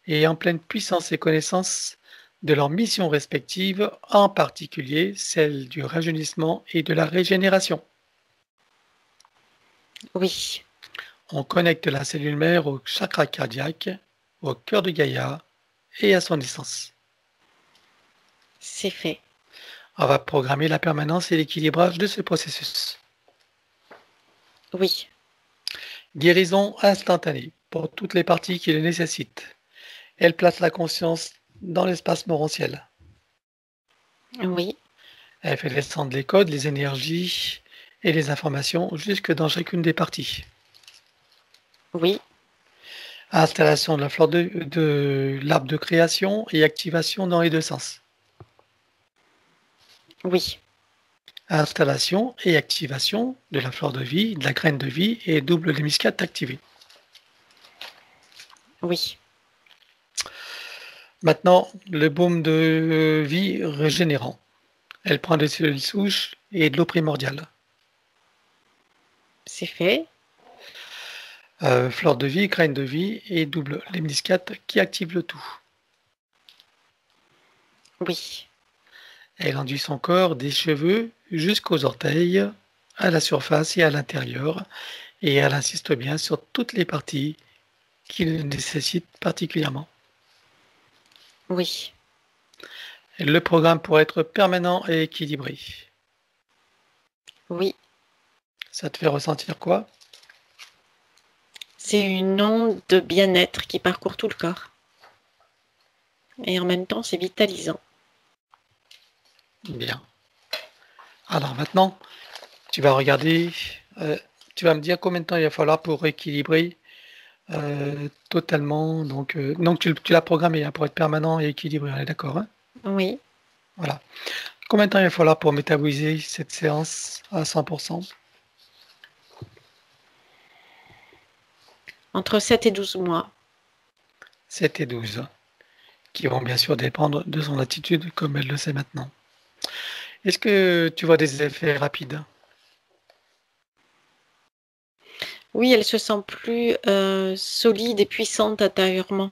et en pleine puissance et connaissance de leurs missions respectives, en particulier celle du rajeunissement et de la régénération. oui, On connecte la cellule mère au chakra cardiaque, au cœur de Gaïa et à son essence. c'est fait. On va programmer la permanence et l'équilibrage de ce processus. Oui, Guérison instantanée pour toutes les parties qui le nécessitent. Elle place la conscience dans l'espace morantiel. oui, Elle fait descendre les codes, les énergies et les informations jusque dans chacune des parties. oui, Installation de la fleur de l'arbre de création et activation dans les deux sens. oui, Installation et activation de la fleur de vie, de la graine de vie et double lémiscate activé. oui, Maintenant, le baume de vie régénérant. Elle prend des cellules souches et de l'eau primordiale. c'est fait. Fleur de vie, graine de vie et double lemniscate qui active le tout. Oui, Elle enduit son corps des cheveux jusqu'aux orteils, à la surface et à l'intérieur, et elle insiste bien sur toutes les parties qui le nécessitent particulièrement. oui, Le programme pour être permanent et équilibré. oui. Ça te fait ressentir quoi? C'est une onde de bien-être qui parcourt tout le corps. Et en même temps, c'est vitalisant. Bien. Alors maintenant, tu vas regarder, tu vas me dire combien de temps il va falloir pour équilibrer totalement. Donc tu l'as programmé hein, pour être permanent et équilibré, on est d'accord, hein? Oui. Voilà. Combien de temps il va falloir pour métaboliser cette séance à 100%? Entre 7 et 12 mois. 7 et 12, qui vont bien sûr dépendre de son attitude, comme elle le sait maintenant. Est-ce que tu vois des effets rapides? Oui, elle se sent plus solide et puissante intérieurement.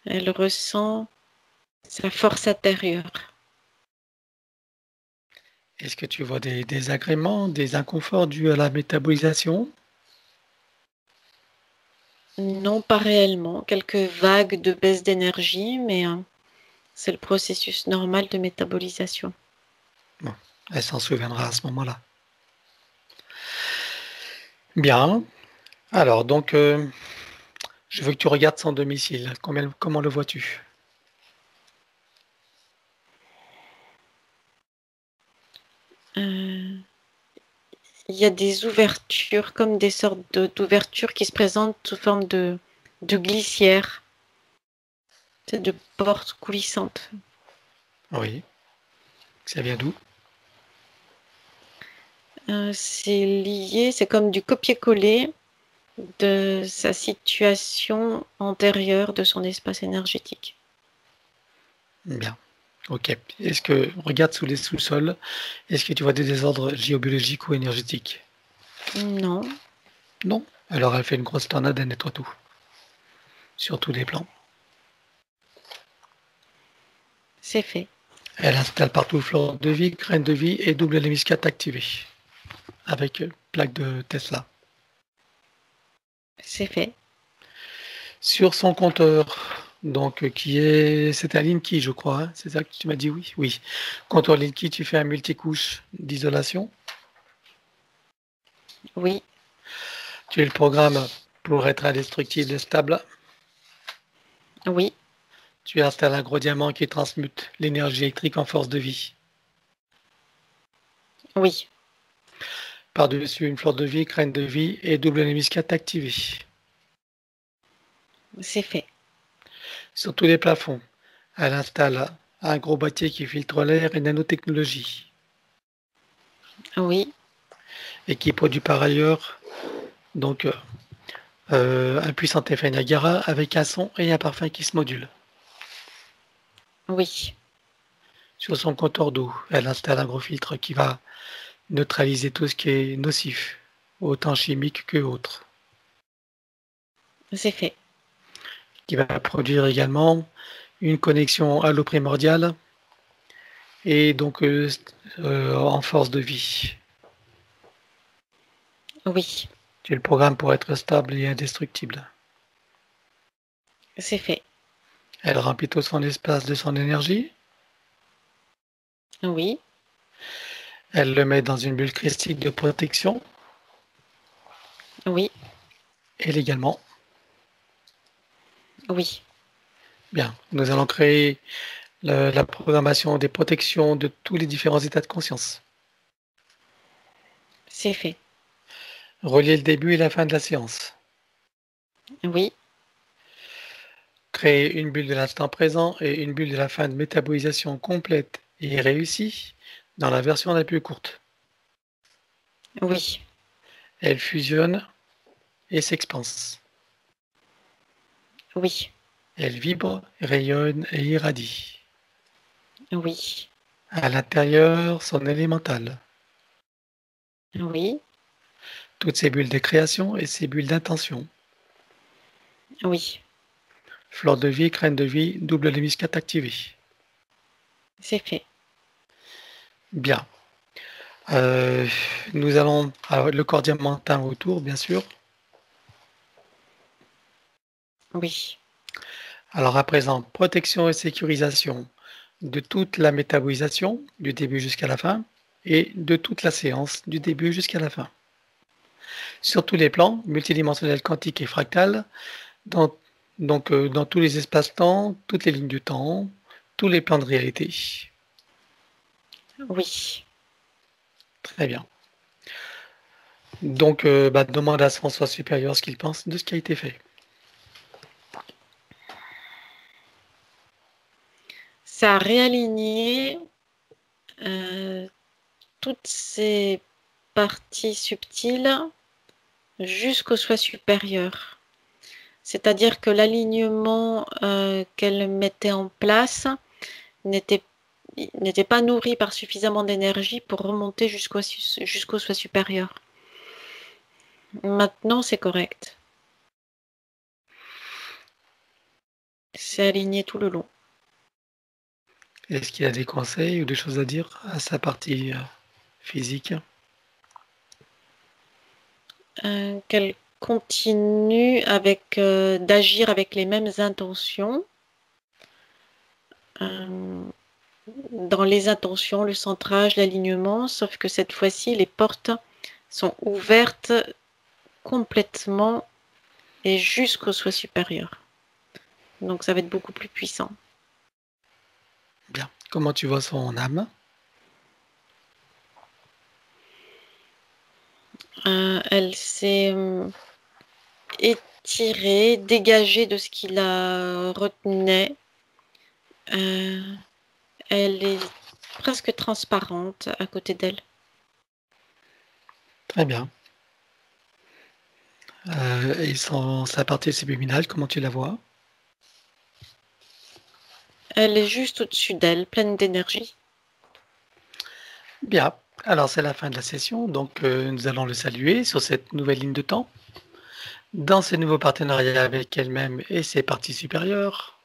Elle ressent sa force intérieure. Est-ce que tu vois des désagréments, des inconforts dus à la métabolisation? Non, pas réellement. Quelques vagues de baisse d'énergie, mais c'est le processus normal de métabolisation. Bon, elle s'en souviendra à ce moment-là. Bien. Alors, je veux que tu regardes son domicile. Comment le vois-tu? Il y a des ouvertures, comme des sortes d'ouvertures qui se présentent sous forme de glissières, de portes coulissantes. Oui. Ça vient d'où? C'est lié, c'est comme du copier-coller de sa situation antérieure de son espace énergétique. Bien. Ok. Regarde sous les sous-sols, est-ce que tu vois des désordres géobiologiques ou énergétiques? Non, Non. Alors elle fait une grosse tornade, elle nettoie tout. Sur tous les plans. c'est fait, Elle installe partout fleur de vie, graines de vie et double hélice activée. Avec plaque de Tesla. c'est fait. Sur son compteur, c'est un Linky, je crois, hein, c'est ça que tu m'as dit, oui? Oui. Compteur Linky, tu fais un multicouche d'isolation. Oui, Tu le programmes pour être indestructible et stable. oui, Tu installes un gros diamant qui transmute l'énergie électrique en force de vie. oui, Par-dessus, une fleur de vie, graine de vie et double hélice activée. c'est fait. Sur tous les plafonds, elle installe un gros boîtier qui filtre l'air et nanotechnologie. Oui, Et qui produit par ailleurs donc un puissant effet Niagara avec un son et un parfum qui se modulent. oui, Sur son compteur d'eau, elle installe un gros filtre qui va neutraliser tout ce qui est nocif, autant chimique que autre, c'est fait. qui va produire également une connexion à l'eau primordiale et en force de vie. Oui, Tu le programme pour être stable et indestructible. c'est fait. Elle remplit tout son espace de son énergie. Oui, Elle le met dans une bulle christique de protection. oui, Et légalement. oui, Bien, nous allons créer la programmation des protections de tous les différents états de conscience. c'est fait. Relier le début et la fin de la séance. Oui, Créer une bulle de l'instant présent et une bulle de la fin de métabolisation complète et réussie dans la version la plus courte. oui, Elle fusionne et s'expanse. oui, Elle vibre, rayonne et irradie. oui, À l'intérieur, son élémental. oui, Toutes ces bulles de création et ces bulles d'intention. oui, Fleur de vie, graine de vie, double hélice activée. c'est fait. Bien. Euh, Nous allons avoir le corps diamantin autour, bien sûr. Oui, Alors à présent, protection et sécurisation de toute la métabolisation, du début jusqu'à la fin, et de toute la séance, du début jusqu'à la fin. Sur tous les plans, multidimensionnels, quantiques et fractales, dans, dans tous les espaces-temps, toutes les lignes du temps, tous les plans de réalité. oui. Très bien. Demande à François supérieur ce qu'il pense de ce qui a été fait. ça a réaligné toutes ces parties subtiles jusqu'au soi supérieur. C'est-à-dire que l'alignement qu'elle mettait en place n'était pas nourri par suffisamment d'énergie pour remonter jusqu'au soi supérieur. Maintenant, c'est correct. C'est aligné tout le long. Est-ce qu'il y a des conseils ou des choses à dire à sa partie physique? Qu'elle continue d'agir avec les mêmes intentions. Dans les intentions, le centrage, l'alignement, sauf que cette fois-ci, les portes sont ouvertes complètement et jusqu'au soi supérieur. Donc ça va être beaucoup plus puissant. Bien. Comment tu vois son âme? Elle s'est étirée, dégagée de ce qui la retenait. Elle est presque transparente à côté d'elle. Très bien. Et sa partie subliminale, comment tu la vois? Elle est juste au-dessus d'elle, pleine d'énergie. Bien. Alors, c'est la fin de la session, donc nous allons le saluer sur cette nouvelle ligne de temps, dans ce nouveau partenariat avec elle-même et ses parties supérieures,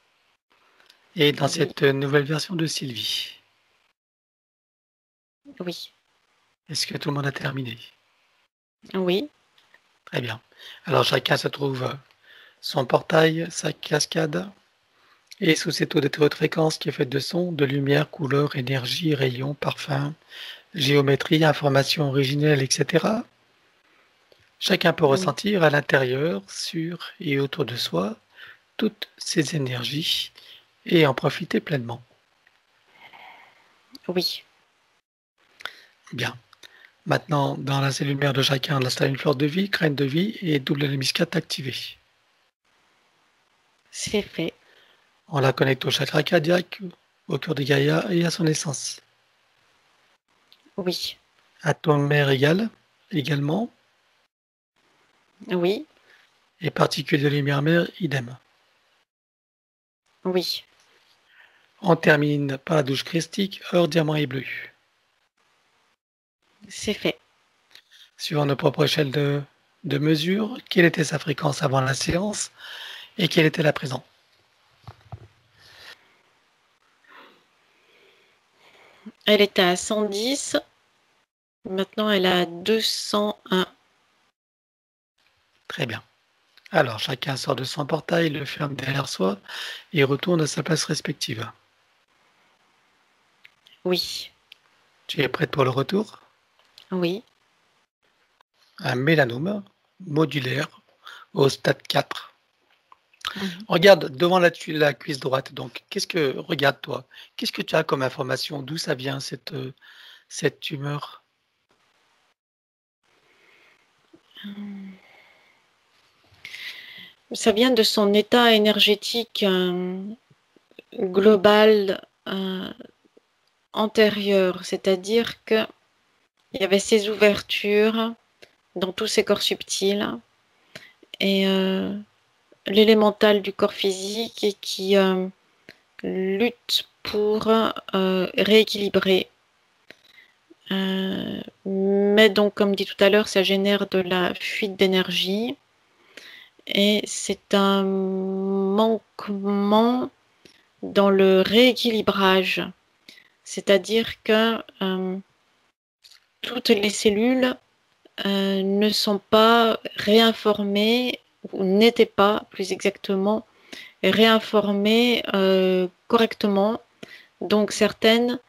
et dans Oui. cette nouvelle version de Sylvie. Oui. Est-ce que tout le monde a terminé? Oui. Très bien. Alors, chacun se trouve son portail, sa cascade, et sous cette haute fréquence qui est faite de sons, de lumière, couleurs, énergie, rayons, parfums, géométrie, informations originelles, etc. Chacun peut ressentir à l'intérieur, sur et autour de soi, toutes ces énergies et en profiter pleinement. Oui. Bien. Maintenant, dans la cellule mère de chacun, on installe une fleur de vie, graine de vie et double hémiscate activée. C'est fait. On la connecte au chakra cardiaque, au cœur de Gaïa et à son essence. Oui. Atome mère également, Oui. et particules de lumière mère, idem. Oui. On termine par la douche christique, or, diamant et bleu. C'est fait. Suivant nos propres échelles de mesure, quelle était sa fréquence avant la séance et quelle était la présent? Elle était à 110. Maintenant, elle est à 201. Très bien. Alors, chacun sort de son portail, le ferme derrière soi et retourne à sa place respective. Oui. Tu es prête pour le retour? Oui. Un mélanome modulaire au stade 4. Mhm. Regarde devant la cuisse droite. Donc, regarde-toi, qu'est-ce que tu as comme information? D'où ça vient cette tumeur? Ça vient de son état énergétique global antérieur, c'est-à-dire qu'il y avait ces ouvertures dans tous ces corps subtils et l'élémental du corps physique et qui lutte pour rééquilibrer. Mais donc, comme dit tout à l'heure, ça génère de la fuite d'énergie et c'est un manquement dans le rééquilibrage. C'est-à-dire que toutes les cellules ne sont pas réinformées ou n'étaient pas, plus exactement, réinformées correctement. Donc certaines,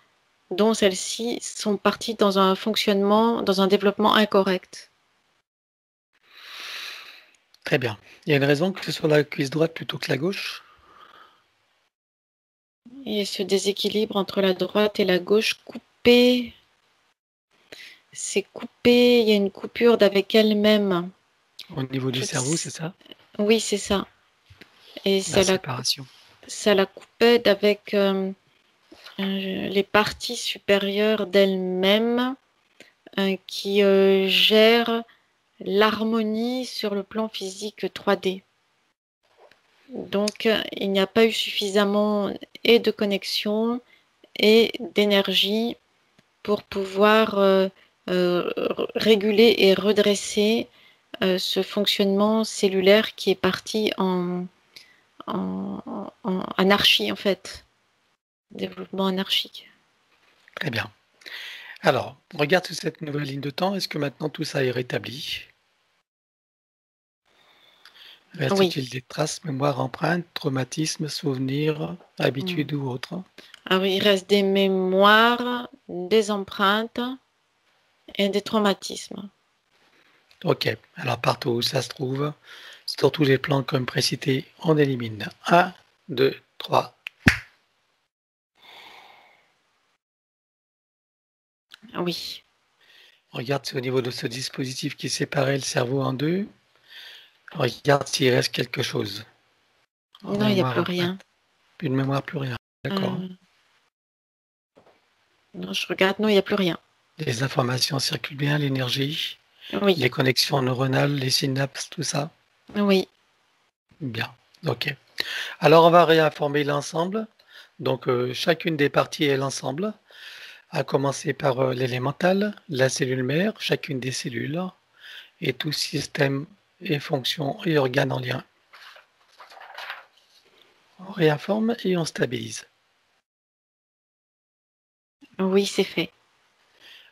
dont celles-ci, sont parties dans un fonctionnement, dans un développement incorrect. Très bien. Il y a une raison que ce soit la cuisse droite plutôt que la gauche? Et ce déséquilibre entre la droite et la gauche coupé, c'est coupé, il y a une coupure d'avec elle-même. Au niveau du cerveau, c'est ça? Oui, c'est ça. Et La séparation. ça la coupait d'avec les parties supérieures d'elle-même qui gèrent l'harmonie sur le plan physique 3D. Donc, il n'y a pas eu suffisamment et de connexion et d'énergie pour pouvoir réguler et redresser ce fonctionnement cellulaire qui est parti en anarchie, en fait. Développement anarchique. Très bien. Alors, regarde sur cette nouvelle ligne de temps. Est-ce que maintenant tout ça est rétabli? Reste-t-il Oui. des traces, mémoire, empreintes, traumatismes, souvenirs, habitudes ou autres? Ah oui, il reste des mémoires, des empreintes et des traumatismes. Ok. Alors, partout où ça se trouve, sur tous les plans comme précité, on élimine. 1, 2, 3. Oui. Regarde si au niveau de ce dispositif qui séparait le cerveau en deux, regarde s'il reste quelque chose. En Non, il n'y a mémoire, plus rien. empreinte. Plus de mémoire, plus rien. D'accord. Non, je regarde, non, il n'y a plus rien. Les informations circulent bien, l'énergie, Oui. les connexions neuronales, les synapses, tout ça. Oui. Bien. Ok. Alors, on va réinformer l'ensemble. Donc, chacune des parties est l'ensemble, à commencer par l'élémental, la cellule mère, chacune des cellules, et tout système et fonction et organes en lien. On réinforme et on stabilise. Oui, c'est fait.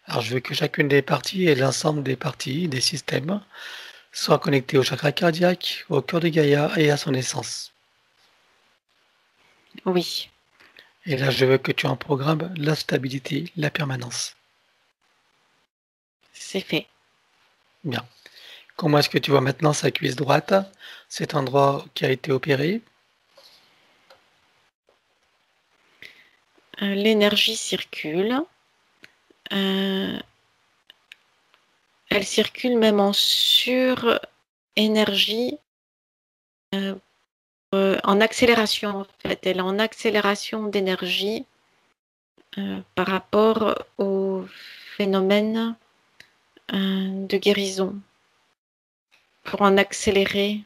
Alors, je veux que chacune des parties et l'ensemble des parties, des systèmes, soient connectés au chakra cardiaque, au cœur de Gaïa et à son essence. Oui. Et là, je veux que tu en programmes la stabilité, la permanence. C'est fait. Bien. Comment est-ce que tu vois maintenant sa cuisse droite, cet endroit qui a été opéré? L'énergie circule. Elle circule même en sur-énergie, en accélération en fait. Elle est en accélération d'énergie par rapport au phénomène de guérison pour en accélérer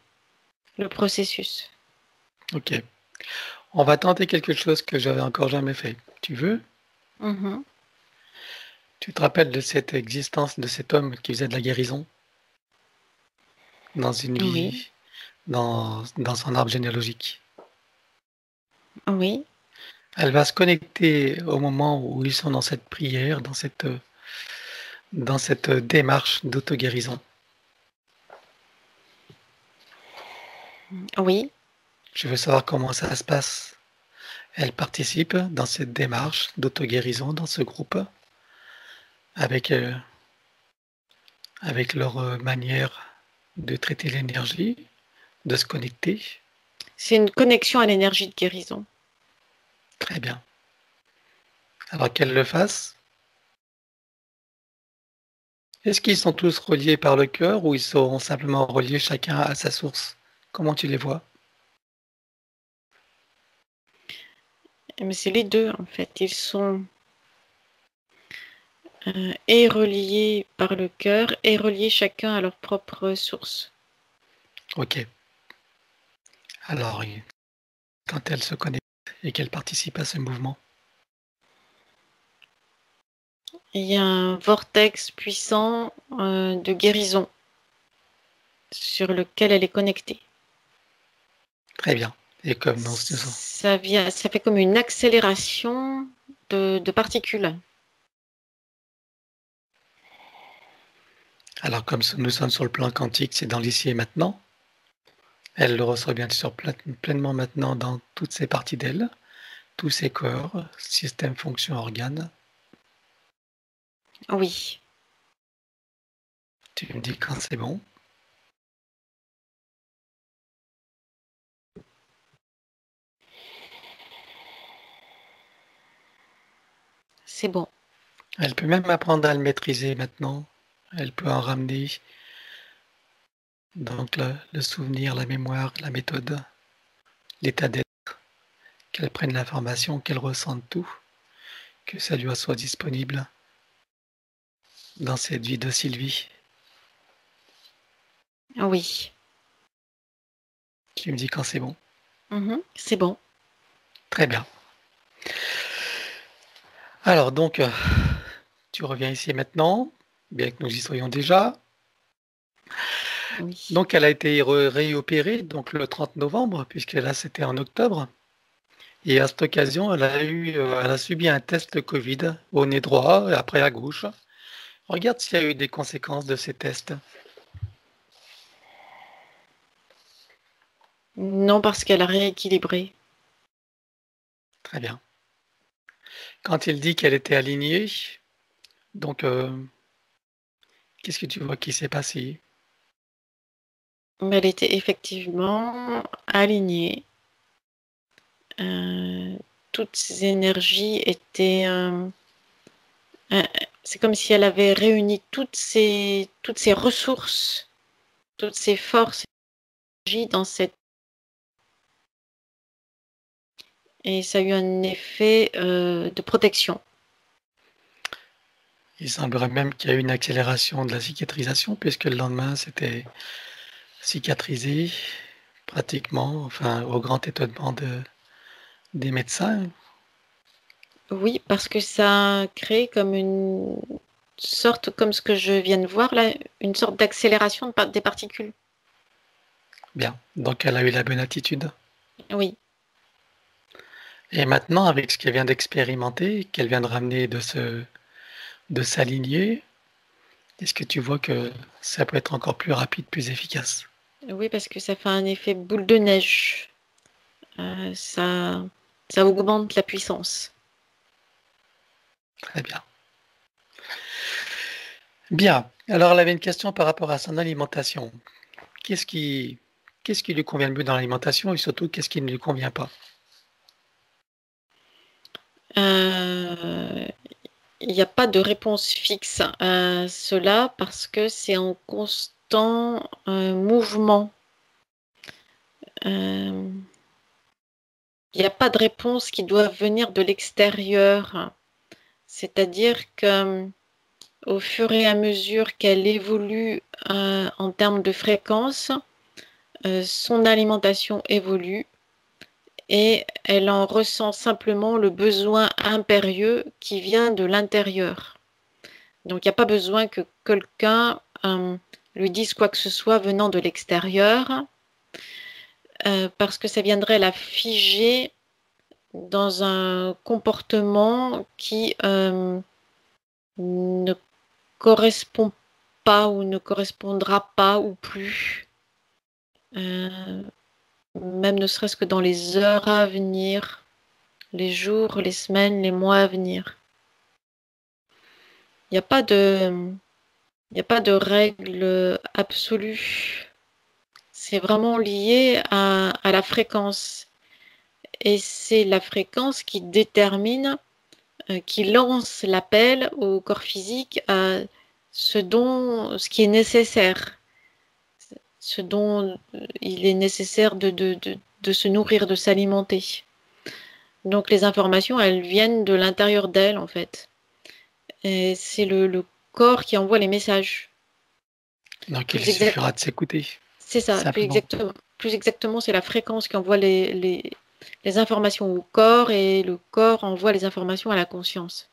le processus. Ok. On va tenter quelque chose que j'avais encore jamais fait. Tu veux? Mhm. Tu te rappelles de cette existence de cet homme qui faisait de la guérison dans une Oui, vie, dans son arbre généalogique? oui, Elle va se connecter au moment où ils sont dans cette prière, dans cette démarche d'auto-guérison. oui. Je veux savoir comment ça se passe. Elle participe dans cette démarche d'auto-guérison, dans ce groupe, avec, avec leur manière de traiter l'énergie, de se connecter. C'est une connexion à l'énergie de guérison. Très bien. Alors qu'elle le fasse. Est-ce qu'ils sont tous reliés par le cœur ou ils sont simplement reliés chacun à sa source? Comment tu les vois? Mais c'est les deux en fait. Ils sont et reliés par le cœur et reliés chacun à leur propre source. Ok. Alors, quand elle se connecte et qu'elle participe à ce mouvement, Il y a un vortex puissant de guérison sur lequel elle est connectée. très bien. Et comme nous, Ça fait comme une accélération de particules. alors comme nous sommes sur le plan quantique, c'est dans l'ici et maintenant. Elle le reçoit bien sûr pleinement maintenant dans toutes ses parties d'elle, tous ses corps, système, fonction, organes. Oui, Tu me dis quand c'est bon. c'est bon. Elle peut même apprendre à le maîtriser maintenant. Elle peut en ramener donc le souvenir, la mémoire, la méthode, l'état d'être, qu'elle prenne l'information, qu'elle ressente tout. que ça lui soit disponible dans cette vie de Sylvie. Oui. Tu me dis quand c'est bon. C'est bon. Très bien. Alors donc, tu reviens ici maintenant, bien que nous y soyons déjà. Oui. Donc elle a été réopérée donc le 30 novembre, puisque là c'était en octobre. Et à cette occasion, elle a subi un test Covid au nez droit et après à gauche. Regarde s'il y a eu des conséquences de ces tests. Non, parce qu'elle a rééquilibré. Très bien. Quand il dit qu'elle était alignée, donc qu'est-ce que tu vois qui s'est passé? Mais elle était effectivement alignée. Toutes ses énergies étaient. C'est comme si elle avait réuni toutes ses ressources, toutes ses forces dans cette. Et ça a eu un effet de protection. Il semblerait même qu'il y a eu une accélération de la cicatrisation, puisque le lendemain, c'était cicatrisé pratiquement, enfin au grand étonnement des médecins. Oui, parce que ça crée comme une sorte, comme ce que je viens de voir là, une sorte d'accélération des particules. Bien, donc elle a eu la bonne attitude. Oui. Et maintenant, avec ce qu'elle vient d'expérimenter, qu'elle vient de ramener de s'aligner, est-ce que tu vois que ça peut être encore plus rapide, plus efficace? Oui, parce que ça fait un effet boule de neige. Ça, ça augmente la puissance. Très bien. Bien. Alors, elle avait une question par rapport à son alimentation. Qu'est-ce qui, qu'est-ce qui lui convient le mieux dans l'alimentation et surtout qu'est-ce qui ne lui convient pas? Euh, Il n'y a pas de réponse fixe à cela parce que c'est en constant mouvement. Euh, Il n'y a pas de réponse qui doit venir de l'extérieur. C'est-à-dire que au fur et à mesure qu'elle évolue en termes de fréquence, son alimentation évolue et elle en ressent simplement le besoin impérieux qui vient de l'intérieur. Donc il n'y a pas besoin que quelqu'un lui dise quoi que ce soit venant de l'extérieur, parce que ça viendrait la figer dans un comportement qui ne correspond pas ou ne correspondra pas ou plus, euh, même ne serait-ce que dans les heures à venir, les jours, les semaines, les mois à venir. Il n'y a pas de, il n'y a pas de règle absolue. C'est vraiment lié à la fréquence. Et c'est la fréquence qui détermine, qui lance l'appel au corps physique à ce qui est nécessaire, ce dont il est nécessaire de se nourrir, de s'alimenter. Donc les informations, elles viennent de l'intérieur d'elle, en fait. Et c'est le corps qui envoie les messages. Donc, il Plus exact, suffira de s'écouter, c'est ça, simplement. plus exactement, c'est la fréquence qui envoie les informations au corps et le corps envoie les informations à la conscience.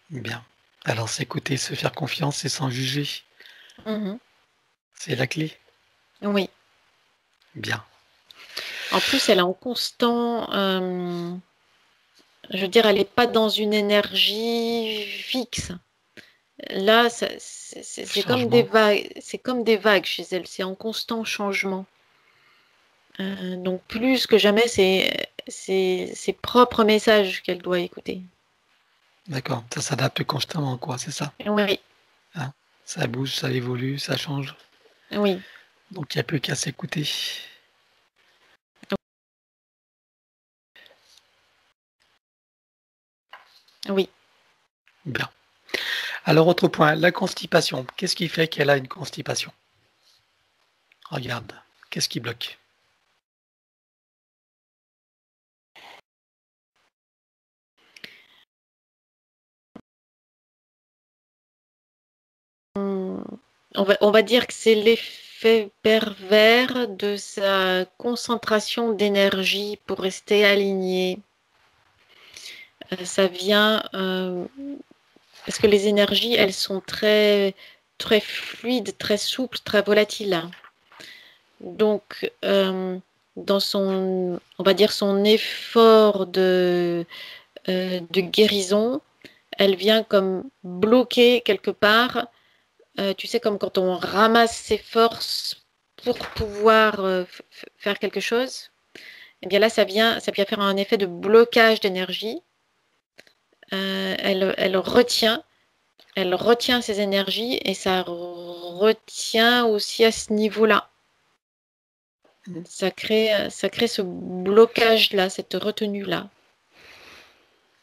Bien. Alors, s'écouter, se faire confiance et sans juger, Mhm. c'est la clé. Oui. Bien. En plus, elle est en constant. Je veux dire, elle n'est pas dans une énergie fixe. Là, c'est comme des Changement. vagues. C'est comme des vagues chez elle. C'est en constant changement. Donc, plus que jamais, c'est ses propres messages qu'elle doit écouter. D'accord. Ça s'adapte constamment, quoi, c'est ça. Oui, Hein? Ça bouge, ça évolue, ça change. oui, Donc, il n'y a plus qu'à s'écouter. oui. Bien. Alors, autre point, la constipation. Qu'est-ce qui fait qu'elle a une constipation? Regarde. Qu'est-ce qui bloque? on va dire que c'est l'effet pervers de sa concentration d'énergie pour rester aligné. Ça vient parce que les énergies, elles sont très, très fluides, très souples, très volatiles. Donc, dans son, on va dire son effort de guérison, elle vient comme bloquer quelque part. Tu sais, comme quand on ramasse ses forces pour pouvoir faire quelque chose. Et bien là, ça vient faire un effet de blocage d'énergie. Elle retient ses énergies et ça retient aussi à ce niveau-là. Ça crée ce blocage-là, cette retenue-là.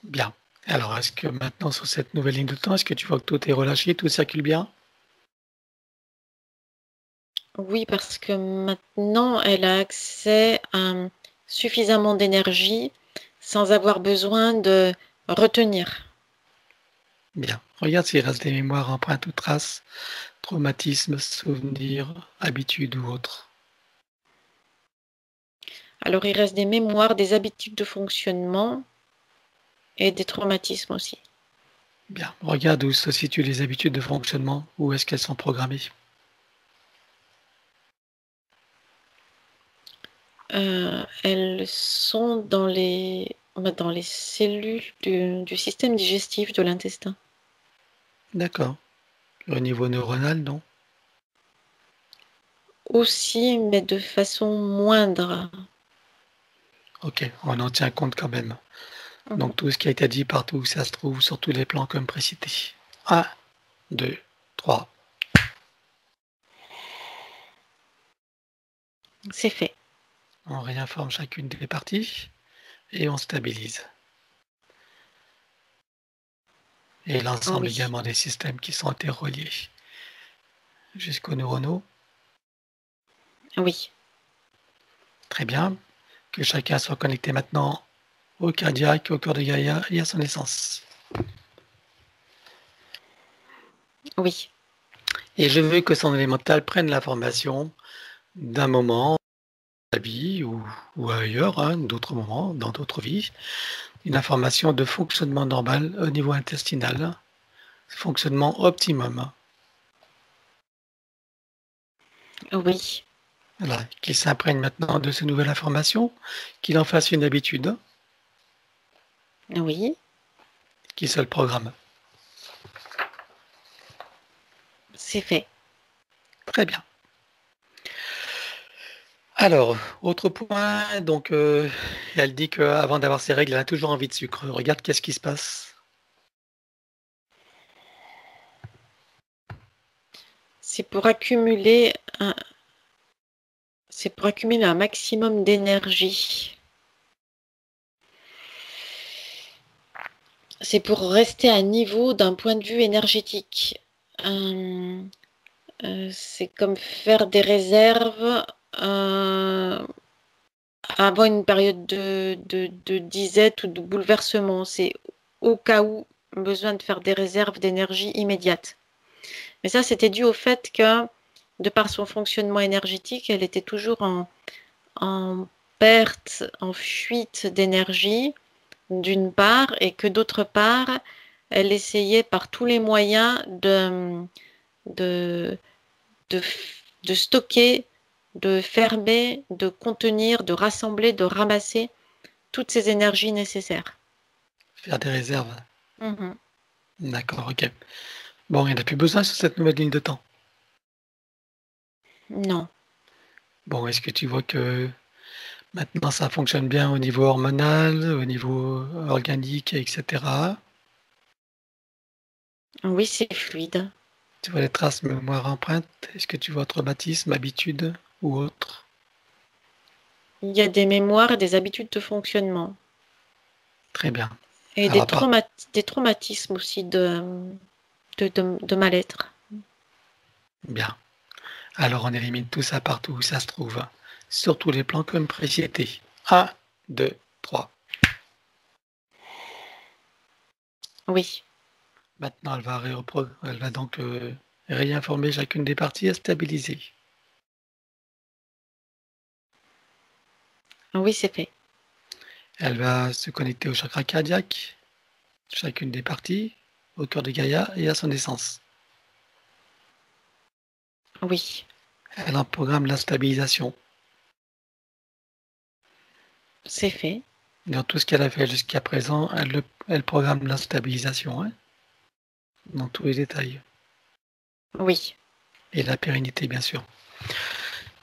Bien. Alors, est-ce que maintenant, sur cette nouvelle ligne de temps, est-ce que tu vois que tout est relâché, tout circule bien? Oui, parce que maintenant, elle a accès à suffisamment d'énergie sans avoir besoin de retenir. Bien. Regarde s'il reste des mémoires, empreintes ou traces, traumatismes, souvenirs, habitudes ou autres. Alors, il reste des mémoires, des habitudes de fonctionnement et des traumatismes aussi. Bien. Regarde où se situent les habitudes de fonctionnement, où est-ce qu'elles sont programmées. Elles sont dans les cellules du système digestif de l'intestin. D'accord. Au niveau neuronal, non? Aussi, mais de façon moindre. Ok, on en tient compte quand même. Mhm. Donc tout ce qui a été dit partout où ça se trouve, sur tous les plans comme précité. 1, 2, 3. C'est fait. On réinforme chacune des parties et on stabilise. Et l'ensemble Oui, également des systèmes qui sont interreliés jusqu'aux neuronaux. oui, Très bien. Que chacun soit connecté maintenant au cardiaque, au cœur de Gaïa et à son essence. oui. Et je veux que son élémental prenne l'information d'un moment de la vie ou ailleurs, hein, d'autres moments, dans d'autres vies, une information de fonctionnement normal au niveau intestinal, fonctionnement optimum. Oui, Voilà, qu'il s'imprègne maintenant de ces nouvelles informations, qu'il en fasse une habitude, oui, qu'il se le programme. c'est fait. Très bien. Alors, autre point, donc elle dit qu'avant d'avoir ses règles, elle a toujours envie de sucre. Regarde qu'est-ce qui se passe. C'est pour accumuler un, c'est pour accumuler un maximum d'énergie. C'est pour rester à niveau d'un point de vue énergétique. Euh, c'est comme faire des réserves avant une période de disette ou de bouleversement. C'est au cas où besoin de faire des réserves d'énergie immédiate. Mais ça, c'était dû au fait que, de par son fonctionnement énergétique, elle était toujours en perte, en fuite d'énergie, d'une part, et que d'autre part, elle essayait par tous les moyens de, de, de stocker, de fermer, de contenir, de rassembler, de ramasser toutes ces énergies nécessaires. Faire des réserves. Mhm. D'accord, ok. Bon, il n'y en a plus besoin sur cette nouvelle ligne de temps. Non. Bon, est-ce que tu vois que maintenant ça fonctionne bien au niveau hormonal, au niveau organique, etc. Oui, c'est fluide. Tu vois les traces mémoire empreinte. Est-ce que tu vois traumatisme, habitude ou autre? Il y a des mémoires et des habitudes de fonctionnement. Très bien. Et Alors, des traumatismes aussi de mal-être. bien. Alors, on élimine tout ça partout où ça se trouve. Sur tous les plans comme précité. 1, 2, 3. Oui, Maintenant, elle va donc réinformer chacune des parties et stabiliser. Oui, c'est fait. Elle va se connecter au chakra cardiaque, chacune des parties, au cœur de Gaïa et à son essence. Oui, Elle en programme la stabilisation. c'est fait. Dans tout ce qu'elle a fait jusqu'à présent, elle programme la stabilisation, hein, dans tous les détails. Oui. Et la pérennité, bien sûr.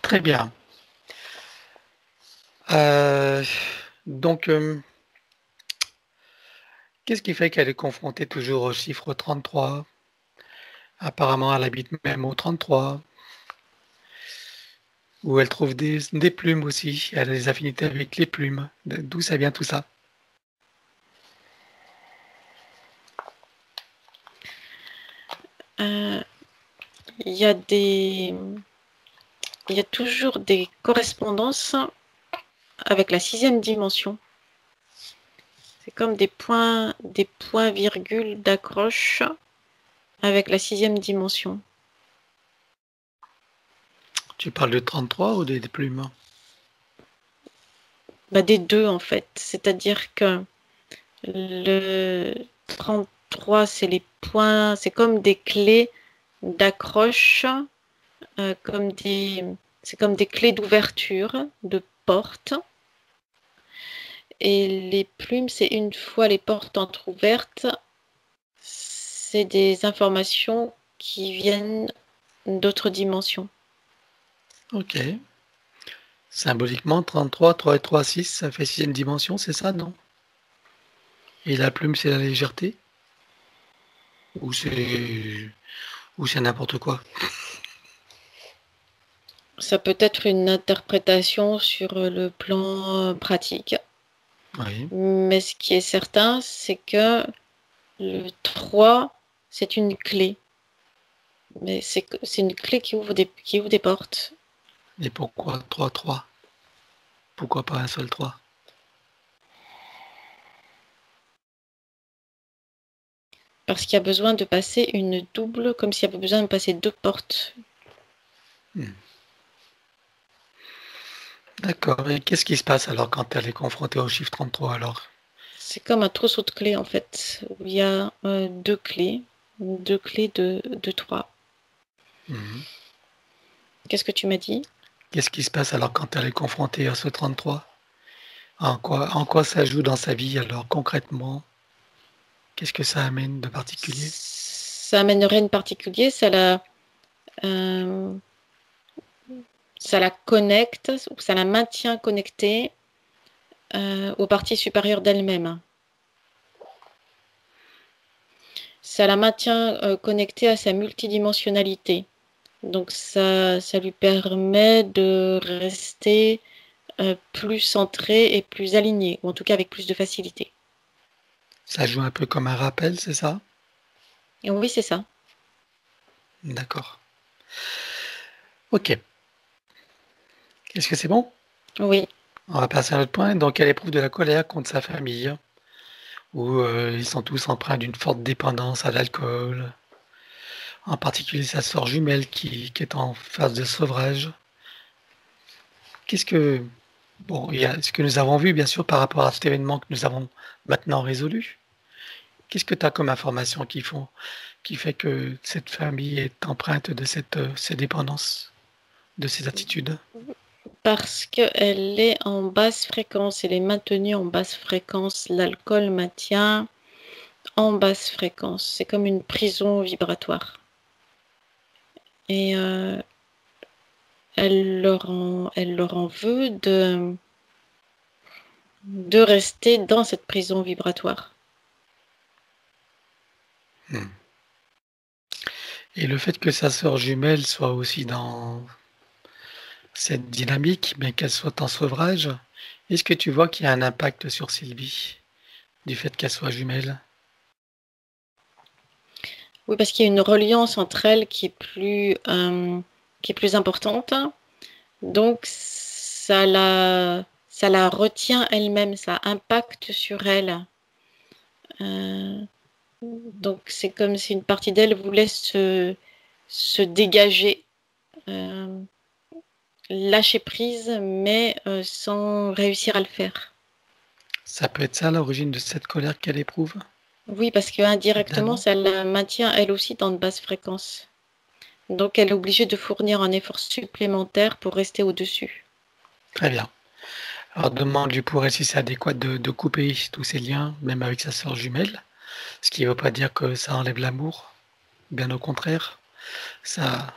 Très bien. Euh, donc, qu'est-ce qui fait qu'elle est confrontée toujours au chiffre 33? Apparemment, elle habite même au 33, où elle trouve des plumes aussi. Elle a des affinités avec les plumes. D'où ça vient tout ça? Euh, Il y a il y a toujours des correspondances avec la 6e dimension. C'est comme des points virgules d'accroche avec la 6e dimension. Tu parles de 33 ou des plumes? Bah, des deux en fait. C'est-à-dire que le 33, c'est les points, c'est comme des clés d'accroche, euh, comme des, c'est comme des clés d'ouverture de porte. Et les plumes, c'est une fois les portes entrouvertes, c'est des informations qui viennent d'autres dimensions. Ok. Symboliquement, 33, 3 et 3, 6, ça fait sixième dimension, c'est ça, non? Et la plume, c'est la légèreté? Ou c'est n'importe quoi? Ça peut être une interprétation sur le plan pratique. Oui. Mais ce qui est certain, c'est que le 3, c'est une clé. Mais c'est une clé qui ouvre des portes. Et pourquoi 3, 3? Pourquoi pas un seul 3? Parce qu'il y a besoin de passer une double, comme s'il y avait besoin de passer deux portes. D'accord. Et qu'est-ce qui se passe alors quand elle est confrontée au chiffre 33 alors? C'est comme un trousseau de clés en fait, où il y a deux clés de 3. Mhm. Qu'est-ce que tu m'as dit? Qu'est-ce qui se passe alors quand elle est confrontée à ce 33? En quoi ça joue dans sa vie alors concrètement? Qu'est-ce que ça amène de particulier? Ça amène rien de particulier, euh, ça la connecte, ou ça la maintient connectée aux parties supérieures d'elle-même. Ça la maintient connectée à sa multidimensionnalité. Donc ça lui permet de rester plus centrée et plus alignée, ou en tout cas avec plus de facilité. Ça joue un peu comme un rappel, c'est ça? Et oui, c'est ça. D'accord. Ok. Est-ce que c'est bon? Oui, On va passer à un autre point. Donc, elle éprouve de la colère contre sa famille, où ils sont tous empreints d'une forte dépendance à l'alcool. En particulier sa sœur jumelle qui est en phase de sevrage. Qu'est-ce que... Bon, il y a ce que nous avons vu, bien sûr, par rapport à cet événement que nous avons maintenant résolu. Qu'est-ce que tu as comme information qui fait que cette famille est empreinte de ces dépendances, de ces attitudes? parce qu'elle est en basse fréquence, elle est maintenue en basse fréquence. L'alcool maintient en basse fréquence. C'est comme une prison vibratoire. Et elle leur en veut de rester dans cette prison vibratoire. Hmm. Et le fait que sa sœur jumelle soit aussi dans cette dynamique, bien qu'elle soit en sevrage, est-ce que tu vois qu'il y a un impact sur Sylvie du fait qu'elle soit jumelle? Oui, parce qu'il y a une reliance entre elles qui est plus importante. Donc, ça la retient elle-même, ça impacte sur elle. Donc, c'est comme si une partie d'elle voulait se dégager, lâcher prise, mais sans réussir à le faire. Ça peut être ça l'origine de cette colère qu'elle éprouve? Oui, parce qu'indirectement, Finalement. ça la maintient elle aussi dans de basses fréquences. Donc, elle est obligée de fournir un effort supplémentaire pour rester au-dessus. Très bien. Alors demande-lui pour elle si c'est adéquat de couper tous ces liens, même avec sa sœur jumelle, ce qui ne veut pas dire que ça enlève l'amour, bien au contraire, ça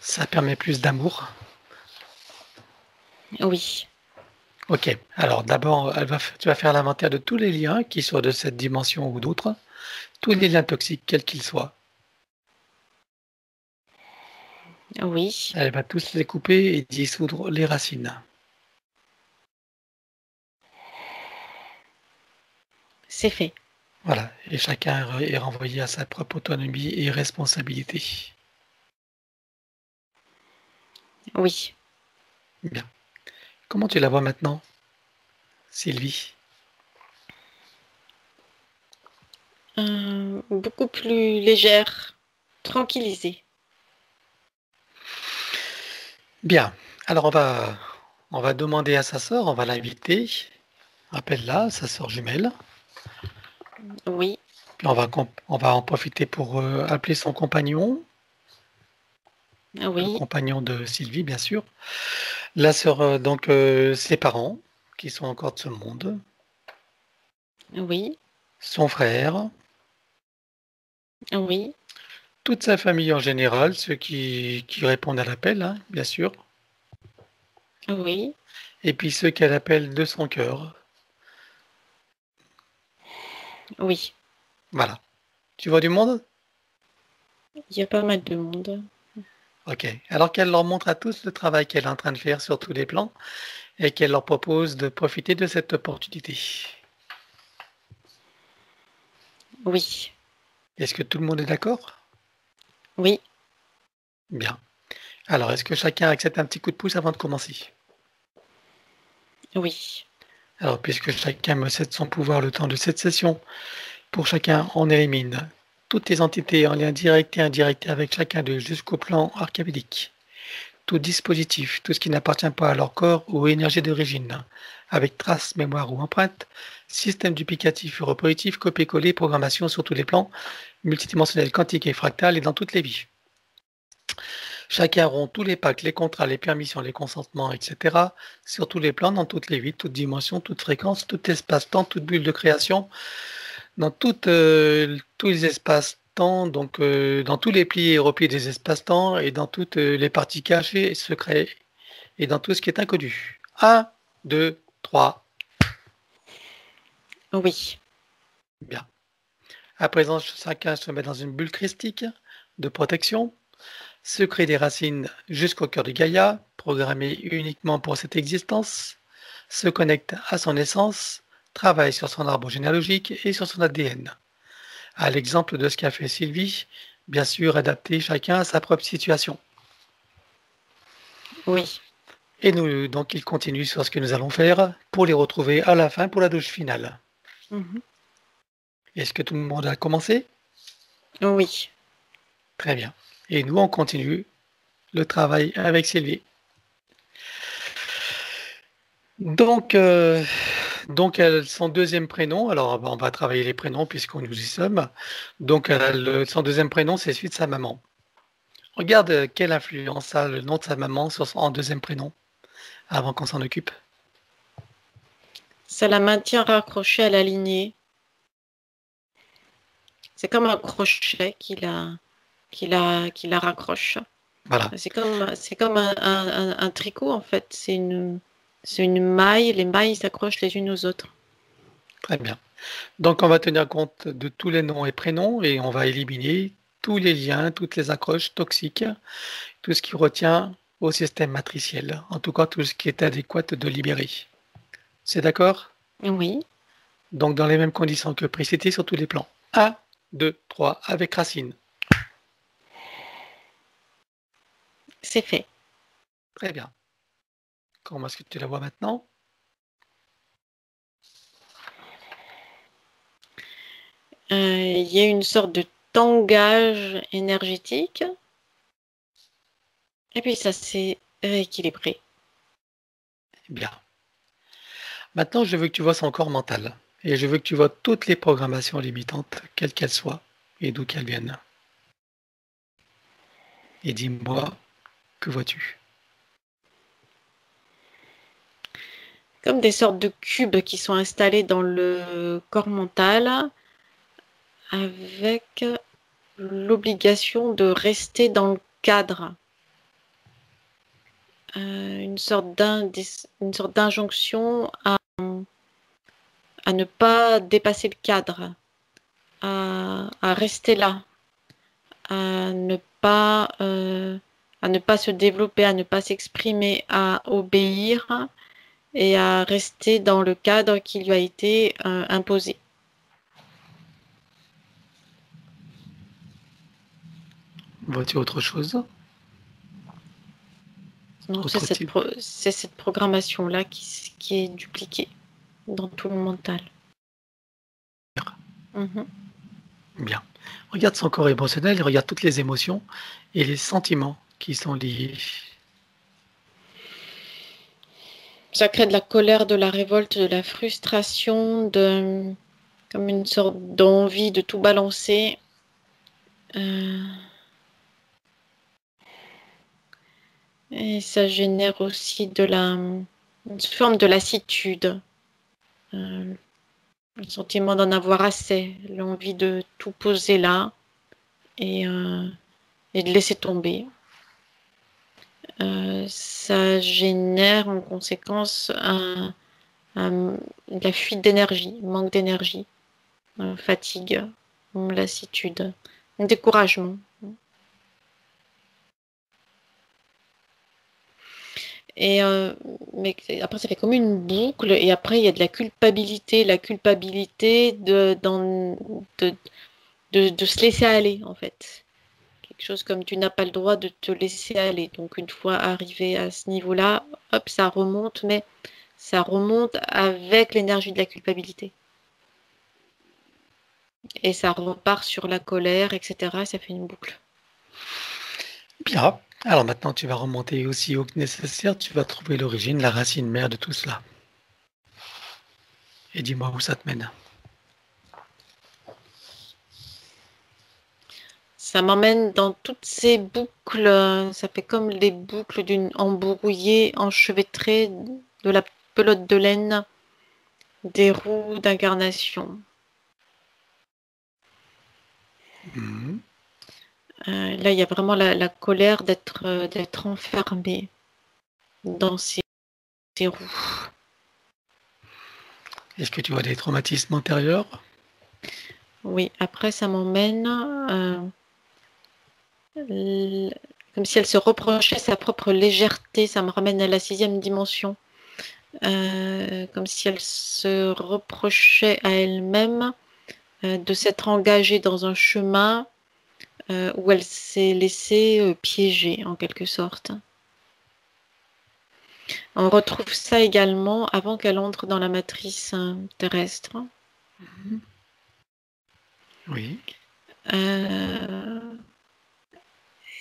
ça permet plus d'amour. Oui, OK, alors d'abord, tu vas faire l'inventaire de tous les liens qui soient de cette dimension ou d'autres, tous les liens toxiques, quels qu'ils soient. oui, Elle va tous les couper et dissoudre les racines. c'est fait. Voilà, et chacun est renvoyé à sa propre autonomie et responsabilité. Oui. Bien. Comment tu la vois maintenant, Sylvie? Beaucoup plus légère, tranquillisée. Bien. Alors on va demander à sa sœur, on va l'inviter. Appelle-la, sa sœur jumelle. Oui, Puis on va en profiter pour appeler son compagnon, le oui, compagnon de Sylvie, bien sûr. La sœur, donc ses parents, qui sont encore de ce monde, oui, son frère, oui, toute sa famille en général, ceux qui répondent à l'appel, hein, bien sûr, oui, et puis ceux qu'elle appelle de son cœur. oui. Voilà. Tu vois du monde? Il y a pas mal de monde. Ok. Alors qu'elle leur montre à tous le travail qu'elle est en train de faire sur tous les plans et qu'elle leur propose de profiter de cette opportunité. Oui, Est-ce que tout le monde est d'accord? oui, Bien. Alors, est-ce que chacun accepte un petit coup de pouce avant de commencer? oui, Alors, puisque chacun me cède son pouvoir le temps de cette session, pour chacun, on élimine toutes les entités en lien direct et indirect avec chacun d'eux jusqu'au plan archétypique. Tout dispositif, tout ce qui n'appartient pas à leur corps ou énergie d'origine, avec trace, mémoire ou empreinte, système duplicatif, reproductif, copier-coller, programmation sur tous les plans, multidimensionnel, quantique et fractal et dans toutes les vies. Chacun rompt tous les pactes, les contrats, les permissions, les consentements, etc. sur tous les plans, dans toutes les vies, toutes dimensions, toutes fréquences, tout espace-temps, toute bulle de création, dans tous les espaces-temps, donc dans tous les plis et replis des espaces-temps et dans toutes les parties cachées et secrets et dans tout ce qui est inconnu. Un, 2, 3. oui, Bien. À présent, chacun se met dans une bulle christique de protection, se crée des racines jusqu'au cœur de Gaïa, programmé uniquement pour cette existence, se connecte à son essence, travaille sur son arbre généalogique et sur son ADN. À l'exemple de ce qu'a fait Sylvie, bien sûr adapté chacun à sa propre situation. oui. Et nous, donc, il continue sur ce que nous allons faire pour les retrouver à la fin pour la douche finale. Mhm. Est-ce que tout le monde a commencé? Oui, Très bien. Et nous, on continue le travail avec Sylvie. Donc, son deuxième prénom, alors on va travailler les prénoms puisqu'on nous y sommes. Donc, son deuxième prénom, c'est celui de sa maman. Regarde quelle influence a le nom de sa maman sur son deuxième prénom avant qu'on s'en occupe. ça la maintient raccrochée à la lignée. C'est comme un crochet qui la raccroche. Voilà, C'est comme un tricot en fait. C'est une maille. Les mailles s'accrochent les unes aux autres. très bien. Donc, on va tenir compte de tous les noms et prénoms et on va éliminer tous les liens, toutes les accroches toxiques, tout ce qui retient au système matriciel, en tout cas tout ce qui est adéquat de libérer. C'est d'accord? Oui, Donc dans les mêmes conditions que précédé sur tous les plans. Un, 2, 3, avec racine. c'est fait. Très bien. Comment est-ce que tu la vois maintenant? Il y a une sorte de tangage énergétique Et puis ça s'est rééquilibré. Bien. Maintenant, je veux que tu vois son corps mental. Et je veux que tu vois toutes les programmations limitantes, quelles qu'elles soient, et d'où qu'elles viennent. Et dis-moi, que vois-tu? Comme des sortes de cubes qui sont installés dans le corps mental avec l'obligation de rester dans le cadre. Une sorte d'injonction à ne pas dépasser le cadre, à rester là, à ne pas, à ne pas se développer, à ne pas s'exprimer, à obéir et à rester dans le cadre qui lui a été imposé. Vois-tu autre chose? Donc Autre type? c'est cette programmation-là qui est dupliquée dans tout le mental. Mhm. Bien. Regarde son corps émotionnel, regarde toutes les émotions et les sentiments qui sont liés. Ça crée de la colère, de la révolte, de la frustration, comme une sorte d'envie de tout balancer. Euh, et ça génère aussi une forme de lassitude, euh, le sentiment d'en avoir assez, l'envie de tout poser là et, et de laisser tomber. Ça génère en conséquence de la fuite d'énergie, manque d'énergie, fatigue, lassitude, découragement. Et mais après, ça fait comme une boucle. Et après, il y a de la culpabilité de se laisser aller, en fait. Quelque chose comme tu n'as pas le droit de te laisser aller. Donc, une fois arrivé à ce niveau-là, hop, ça remonte, mais ça remonte avec l'énergie de la culpabilité. Et ça repart sur la colère, etc. Ça fait une boucle. Bien. Alors maintenant, tu vas remonter aussi haut que nécessaire, tu vas trouver l'origine, la racine mère de tout cela. Et dis-moi où ça te mène. Ça m'emmène dans toutes ces boucles. Ça fait comme des boucles d'une embrouillée, enchevêtrée de la pelote de laine des roues d'incarnation. Mhm. Là, il y a vraiment la colère d'être enfermé dans ces roues. Est-ce que tu vois des traumatismes antérieurs? Oui, après, ça m'emmène comme si elle se reprochait sa propre légèreté. Ça me ramène à la 6e dimension. Comme si elle se reprochait à elle-même de s'être engagée dans un chemin où elle s'est laissée piéger en quelque sorte. On retrouve ça également avant qu'elle entre dans la matrice terrestre. Mhm. Oui. Euh,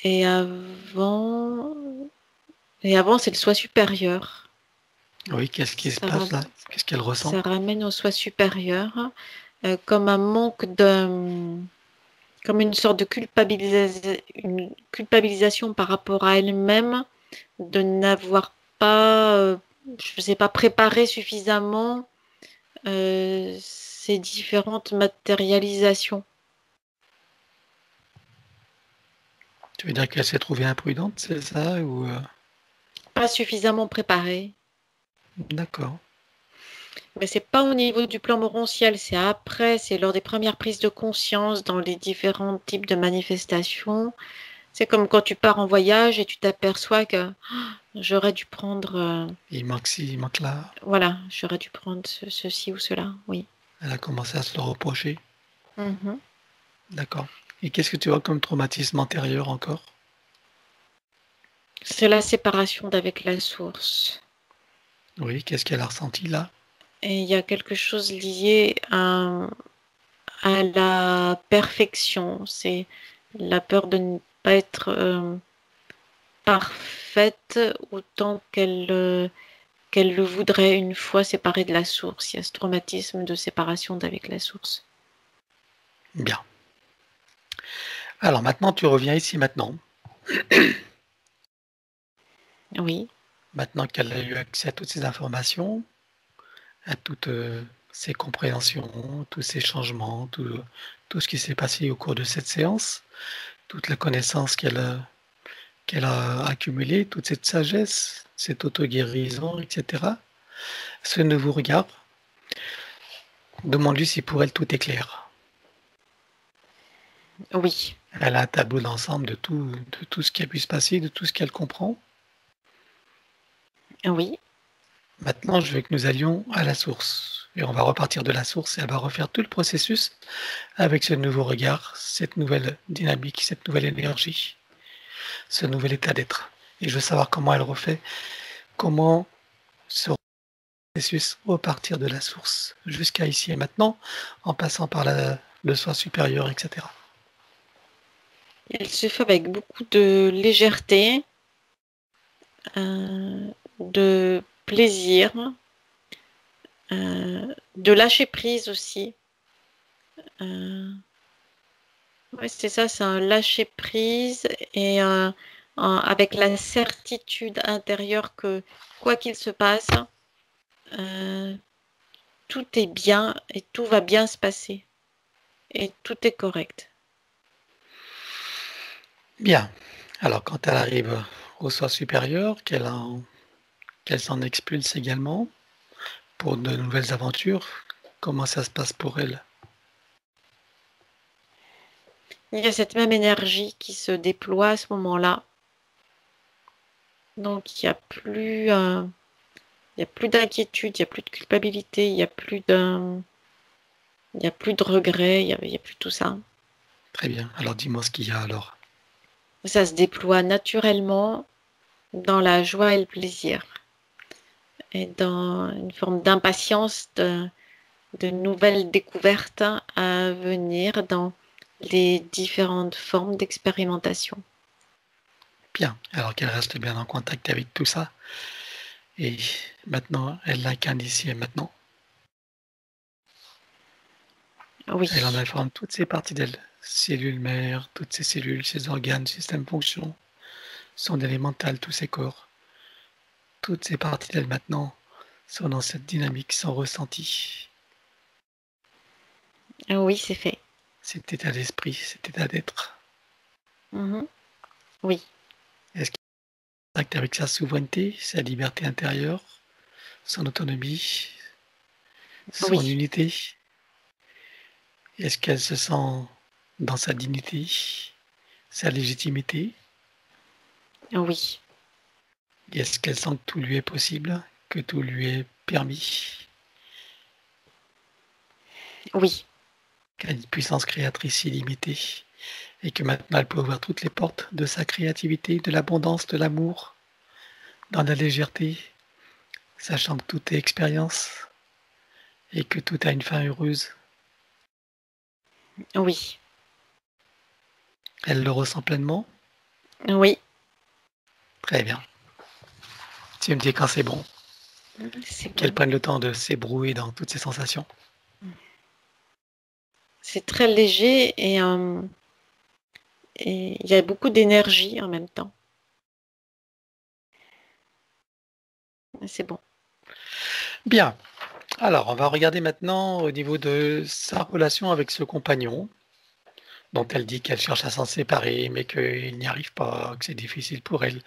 et avant, et avant c'est le soi supérieur. Oui, qu'est-ce qui se Ça, passe là? Qu'est-ce qu'elle ressent? ça ramène au soi supérieur comme un manque comme une sorte de une culpabilisation par rapport à elle-même de n'avoir pas, je ne sais pas, préparé suffisamment ces différentes matérialisations. Tu veux dire qu'elle s'est trouvée imprudente, c'est ça ou Pas suffisamment préparé. D'accord. Mais c'est pas au niveau du plan morontiel, c'est après, c'est lors des premières prises de conscience dans les différents types de manifestations. C'est comme quand tu pars en voyage et tu t'aperçois que j'aurais dû prendre, Il manque ci, il manque là. voilà, j'aurais dû prendre ceci ou cela, oui. Elle a commencé à se le reprocher. Mhm. D'accord. Et qu'est-ce que tu vois comme traumatisme antérieur encore? C'est la séparation d'avec la source. Oui, qu'est-ce qu'elle a ressenti là? Et il y a quelque chose lié à la perfection. C'est la peur de ne pas être parfaite autant qu'elle le voudrait une fois séparée de la source. Il y a ce traumatisme de séparation d'avec la source. Bien. Alors maintenant, tu reviens ici maintenant. Oui. Maintenant qu'elle a eu accès à toutes ces informations, à toutes ces compréhensions, tous ces changements, tout ce qui s'est passé au cours de cette séance, toute la connaissance qu'elle a accumulée, toute cette sagesse, cette auto-guérison, etc. Ce nouveau regard, demande-lui si pour elle tout est clair. Oui. Elle a un tableau d'ensemble de tout ce qui a pu se passer, de tout ce qu'elle comprend. Oui. Maintenant, je veux que nous allions à la source. Et on va repartir de la source et elle va refaire tout le processus avec ce nouveau regard, cette nouvelle dynamique, cette nouvelle énergie, ce nouvel état d'être. Et je veux savoir comment elle refait, comment ce processus repartir de la source jusqu'à ici et maintenant, en passant par le soi supérieur, etc. Elle se fait avec beaucoup de légèreté, de plaisir, de lâcher prise aussi. Ouais, c'est ça, c'est un lâcher prise et avec la certitude intérieure que quoi qu'il se passe, tout est bien et tout va bien se passer et tout est correct. Bien. Alors, quand elle arrive au soi supérieur, qu'elle s'en expulse également pour de nouvelles aventures, comment ça se passe pour elle? Il y a cette même énergie qui se déploie à ce moment-là. Donc, il n'y a plus d'inquiétude, il n'y a plus de culpabilité, il n'y a plus de regret, il y a plus tout ça. Très bien. Alors, dis-moi ce qu'il y a alors. Ça se déploie naturellement dans la joie et le plaisir et dans une forme d'impatience de nouvelles découvertes à venir dans les différentes formes d'expérimentation. Bien. Alors qu'elle reste bien en contact avec tout ça. Et maintenant, elle l'incarne ici et maintenant. Oui, Elle en informe toutes ces parties d'elle, cellules mères, toutes ses cellules, ses organes, système fonction, son élémental, tous ses corps. Toutes ces parties d'elle maintenant sont dans cette dynamique sans ressenti, oui, c'est fait. cet état d'esprit, cet état d'être. Mhm. Oui, Est-ce qu'il est en contact avec sa souveraineté, sa liberté intérieure, son autonomie, son oui, unité? Est-ce qu'elle se sent dans sa dignité, sa légitimité? oui, Est-ce qu'elle sent que tout lui est possible, que tout lui est permis, oui, qu'elle a une puissance créatrice illimitée et que maintenant elle peut ouvrir toutes les portes de sa créativité, de l'abondance, de l'amour, dans la légèreté, sachant que tout est expérience et que tout a une fin heureuse? oui, Elle le ressent pleinement? oui. Très bien. Tu me dis quand c'est bon, C'est qu'elle bon. prenne le temps de s'ébrouer dans toutes ses sensations. C'est très léger et il y a beaucoup d'énergie en même temps. C'est bon. Bien. Alors, on va regarder maintenant au niveau de sa relation avec ce compagnon, dont elle dit qu'elle cherche à s'en séparer, mais qu'il n'y arrive pas, que c'est difficile pour elle.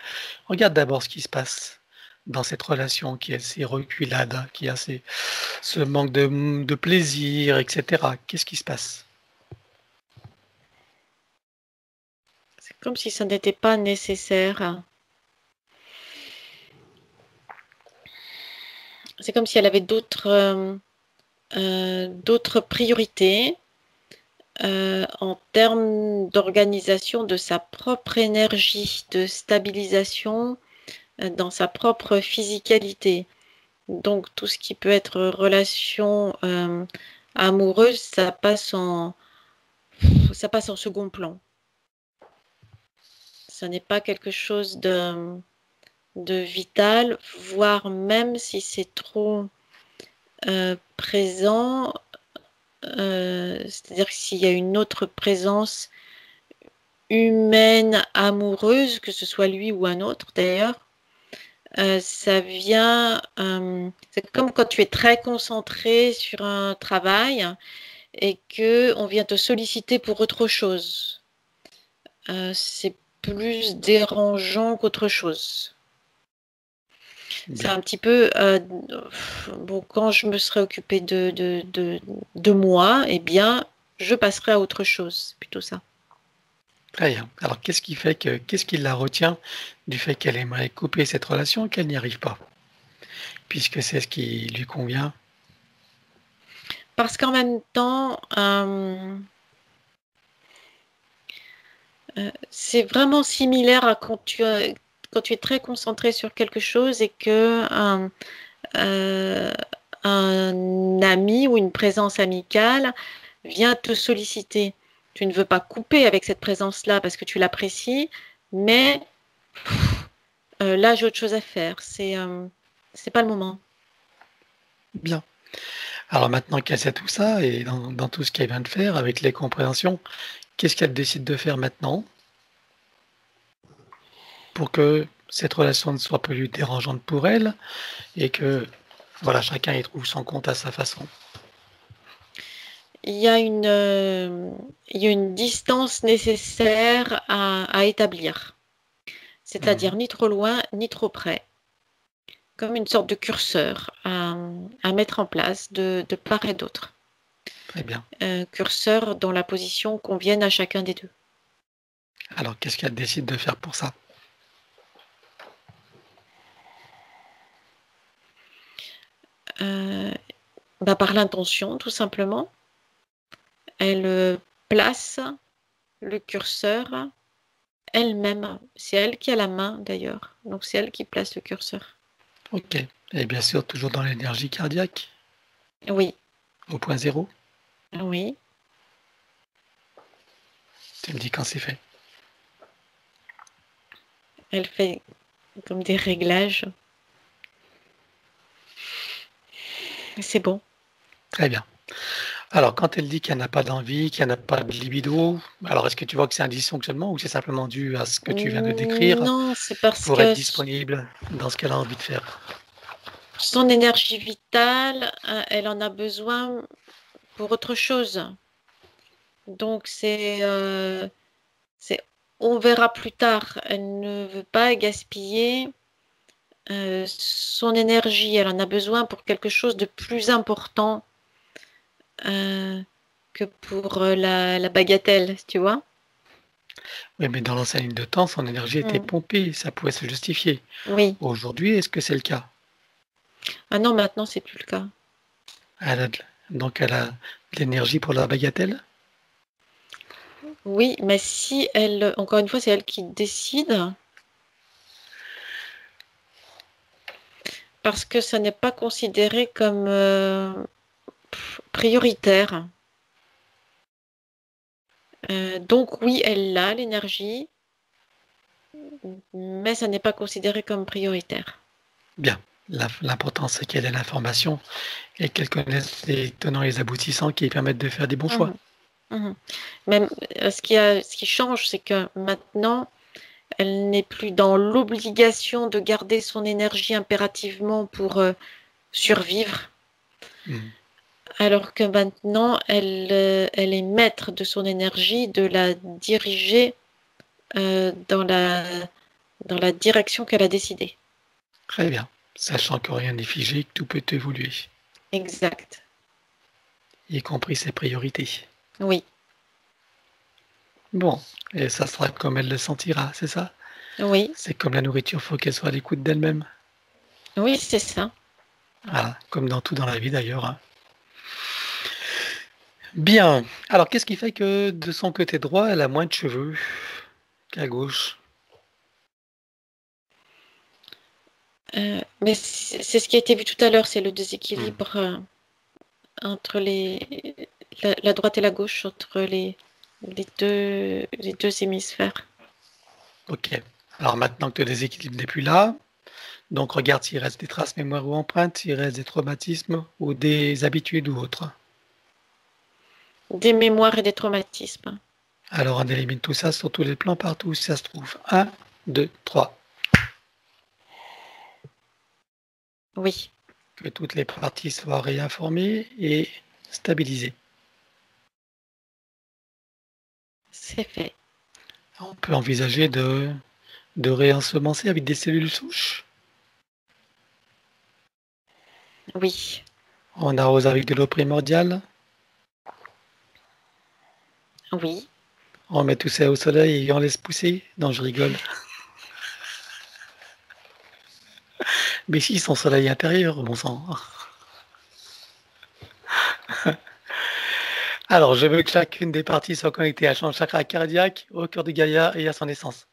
Regarde d'abord ce qui se passe dans cette relation, qui a ces reculades, qui a ce manque de plaisir, etc. Qu'est-ce qui se passe? C'est comme si ça n'était pas nécessaire. C'est comme si elle avait d'autres priorités en termes d'organisation de sa propre énergie, de stabilisation dans sa propre physicalité. Donc tout ce qui peut être relation amoureuse, ça passe en second plan. Ce n'est pas quelque chose de vital, voire même si c'est trop présent, c'est-à-dire que s'il y a une autre présence humaine, amoureuse, que ce soit lui ou un autre d'ailleurs, ça vient, c'est comme quand tu es très concentré sur un travail et que on vient te solliciter pour autre chose. C'est plus dérangeant qu'autre chose. C'est Bien, un petit peu, bon, quand je me serai occupée de moi, eh bien, je passerai à autre chose. C'est plutôt ça. très bien. Alors qu'est-ce qui la retient du fait qu'elle aimerait couper cette relation et qu'elle n'y arrive pas? Puisque c'est ce qui lui convient. Parce qu'en même temps, c'est vraiment similaire à quand tu es très concentré sur quelque chose et que euh, un ami ou une présence amicale vient te solliciter. Tu ne veux pas couper avec cette présence-là parce que tu l'apprécies, mais là, j'ai autre chose à faire. C'est pas le moment. Bien. Alors maintenant qu'elle sait tout ça et dans tout ce qu'elle vient de faire avec les compréhensions, qu'est-ce qu'elle décide de faire maintenant pour que cette relation ne soit plus dérangeante pour elle et que voilà, chacun y trouve son compte à sa façon? Il y a il y a une distance nécessaire à établir, c'est-à-dire Mmh. ni trop loin ni trop près, comme une sorte de curseur à mettre en place de part et d'autre. Très bien. Curseur dont la position convienne à chacun des deux. Alors qu'est-ce qu'elle décide de faire pour ça? Euh, Par l'intention, tout simplement. Elle place le curseur elle-même. C'est elle qui a la main d'ailleurs. Donc c'est elle qui place le curseur. OK, et bien sûr toujours dans l'énergie cardiaque, Oui, au point zéro. oui. Tu me dis quand c'est fait. Elle fait comme des réglages. C'est bon. Très bien. Alors quand elle dit qu'elle n'a pas d'envie, qu'elle n'a pas de libido, alors est-ce que tu vois que c'est un dysfonctionnement ou c'est simplement dû à ce que tu viens de décrire Non, c'est parce pour être que disponible dans ce qu'elle a envie de faire? son énergie vitale, elle en a besoin pour autre chose. Donc c'est on verra plus tard. Elle ne veut pas gaspiller son énergie. Elle en a besoin pour quelque chose de plus important euh, que pour la bagatelle, tu vois? Oui, mais dans l'ancienne ligne de temps, son énergie était Mm. pompée, ça pouvait se justifier. Oui. Aujourd'hui, est-ce que c'est le cas? Ah non, maintenant, c'est plus le cas. Elle a de donc elle a de l'énergie pour la bagatelle? Oui, mais si elle, encore une fois, c'est elle qui décide, parce que ça n'est pas considéré comme prioritaire. Donc oui, elle a l'énergie, mais ça n'est pas considéré comme prioritaire. Bien. L'important, c'est qu'elle ait l'information et qu'elle connaisse les tenants et les aboutissants qui lui permettent de faire des bons choix. Mhm, mhm. Même ce qui change, c'est que maintenant, elle n'est plus dans l'obligation de garder son énergie impérativement pour survivre, Mmh. alors que maintenant, elle est maître de son énergie, de la diriger dans dans la direction qu'elle a décidée. Très bien. Sachant que rien n'est figé, que tout peut évoluer, Exact. y compris ses priorités. Oui, Bon, et ça sera comme elle le sentira, c'est ça? oui, C'est comme la nourriture, faut qu'elle soit à l'écoute d'elle-même. oui, c'est ça. Voilà, comme dans tout dans la vie d'ailleurs, hein. Bien. Alors qu'est-ce qui fait que de son côté droit, elle a moins de cheveux qu'à gauche? Mais c'est ce qui a été vu tout à l'heure, c'est le Mmh. déséquilibre entre la droite et la gauche, entre les deux hémisphères. Ok. Alors maintenant que le déséquilibre n'est plus là, donc regarde s'il reste des traces mémoire ou empreintes, s'il reste des traumatismes ou des habitudes ou autres. Des mémoires et des traumatismes. Alors on élimine tout ça sur tous les plans partout où ça se trouve. 1, 2, 3. Oui, Que toutes les parties soient réinformées et stabilisées. c'est fait. On peut envisager de réensemencer avec des cellules souches. Oui, On arrose avec de l'eau primordiale. oui. On met tout ça au soleil et on laisse pousser. Non, je rigole. Mais si, son soleil intérieur, bon sang. Alors, je veux que chacune des parties soit connectée à son chakra cardiaque, au cœur de Gaïa et à son essence.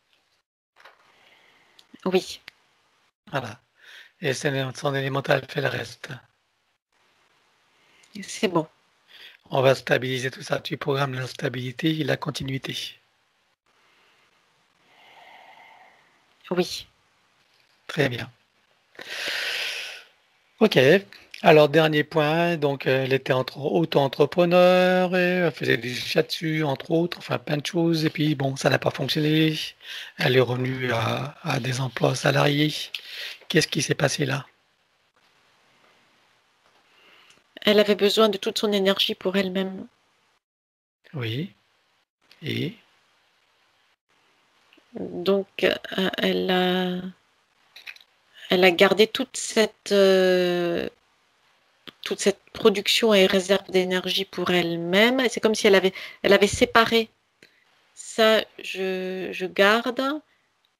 Oui, Voilà. Et son élémental fait le reste. c'est bon. On va stabiliser tout ça. Tu programmes la stabilité et la continuité. Oui, Très bien. Ok. Alors, dernier point. Donc, elle était auto-entrepreneur, et elle faisait du shiatsu, entre autres, enfin plein de choses. Et puis, bon, ça n'a pas fonctionné. Elle est revenue à des emplois salariés. Qu'est-ce qui s'est passé là? elle avait besoin de toute son énergie pour elle-même. Oui. Et Donc, elle a gardé toute cette production et réserve d'énergie pour elle-même. Et c'est comme si elle avait séparé ça, je garde,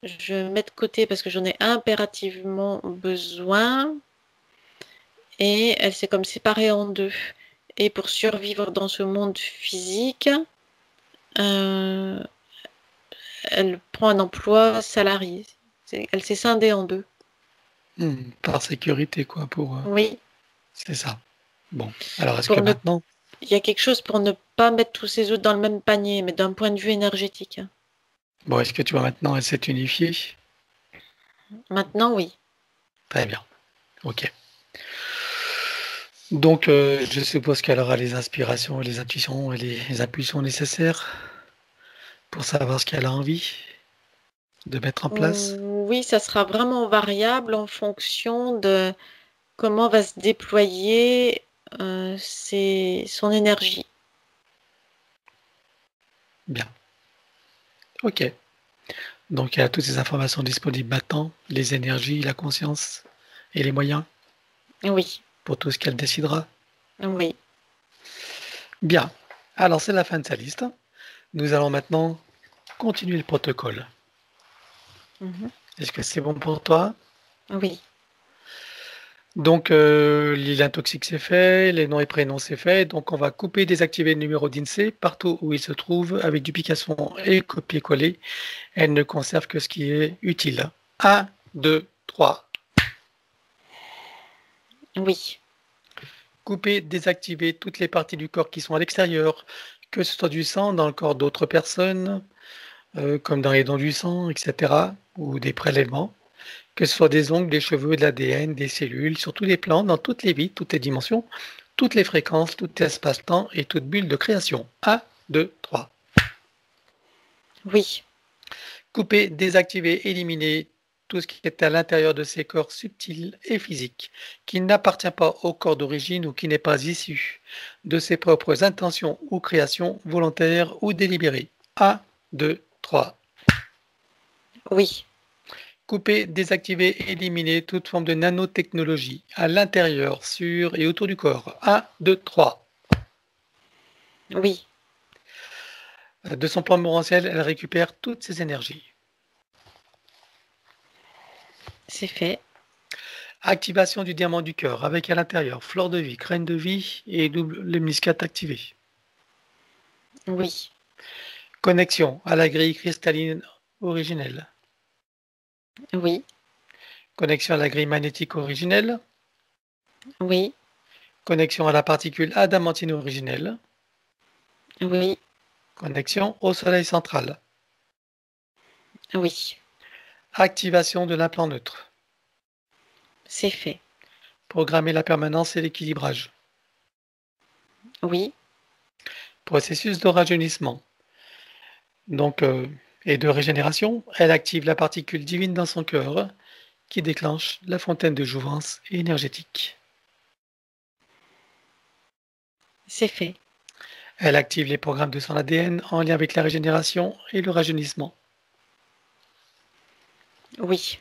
je mets de côté parce que j'en ai impérativement besoin. Et elle s'est comme séparée en deux. Et pour survivre dans ce monde physique, euh, elle prend un emploi salarié. Elle s'est scindée en deux. par sécurité, quoi, pour. Oui, C'est ça. Bon. Alors, est-ce que pour ne, maintenant. il y a quelque chose pour ne pas mettre tous ses œufs dans le même panier, mais d'un point de vue énergétique. Bon, est-ce que tu vois maintenant, elle s'est unifiée? Maintenant, oui. Très bien. Ok. Donc, je suppose qu'elle aura les inspirations, les intuitions et les impulsions nécessaires pour savoir ce qu'elle a envie de mettre en place. Oui, ça sera vraiment variable en fonction de comment va se déployer son énergie. Bien. Ok. Donc, elle a toutes ces informations disponibles maintenant, les énergies, la conscience et les moyens Oui, pour tout ce qu'elle décidera. oui. Bien. Alors, c'est la fin de sa liste. Nous allons maintenant continuer le protocole. Mhm. Est-ce que c'est bon pour toi? Oui, Donc, l'île toxique c'est fait, les noms et prénoms c'est fait. Donc, on va couper, désactiver le numéro d'INSEE partout où il se trouve avec duplication et copier-coller. Elle ne conserve que ce qui est utile. 1, 2, 3. oui, Couper, désactiver toutes les parties du corps qui sont à l'extérieur, que ce soit du sang dans le corps d'autres personnes, comme dans les dons du sang, etc., ou des prélèvements. Que ce soit des ongles, des cheveux, de l'ADN, des cellules, sur tous les plans, dans toutes les vies, toutes les dimensions, toutes les fréquences, tout espace-temps et toute bulle de création. 1, 2, 3. oui, Couper, désactiver, éliminer tout ce qui est à l'intérieur de ces corps subtils et physiques, qui n'appartient pas au corps d'origine ou qui n'est pas issu de ses propres intentions ou créations volontaires ou délibérées. 1, 2, 3. oui, Couper, désactiver, éliminer toute forme de nanotechnologie à l'intérieur, sur et autour du corps. 1, 2, 3. oui, De son plan morantiel, elle récupère toutes ses énergies. c'est fait. Activation du diamant du cœur avec à l'intérieur fleur de vie, graine de vie et double lemniscate activé. Oui, Connexion à la grille cristalline originelle. oui, Connexion à la grille magnétique originelle. oui, Connexion à la particule adamantine originelle. oui, Connexion au soleil central. Oui, Activation de l'implant neutre. c'est fait. Programmer la permanence et l'équilibrage. Oui, Processus de rajeunissement. Donc, et de régénération, elle active la particule divine dans son cœur qui déclenche la fontaine de jouvence énergétique. c'est fait. Elle active les programmes de son ADN en lien avec la régénération et le rajeunissement. Oui,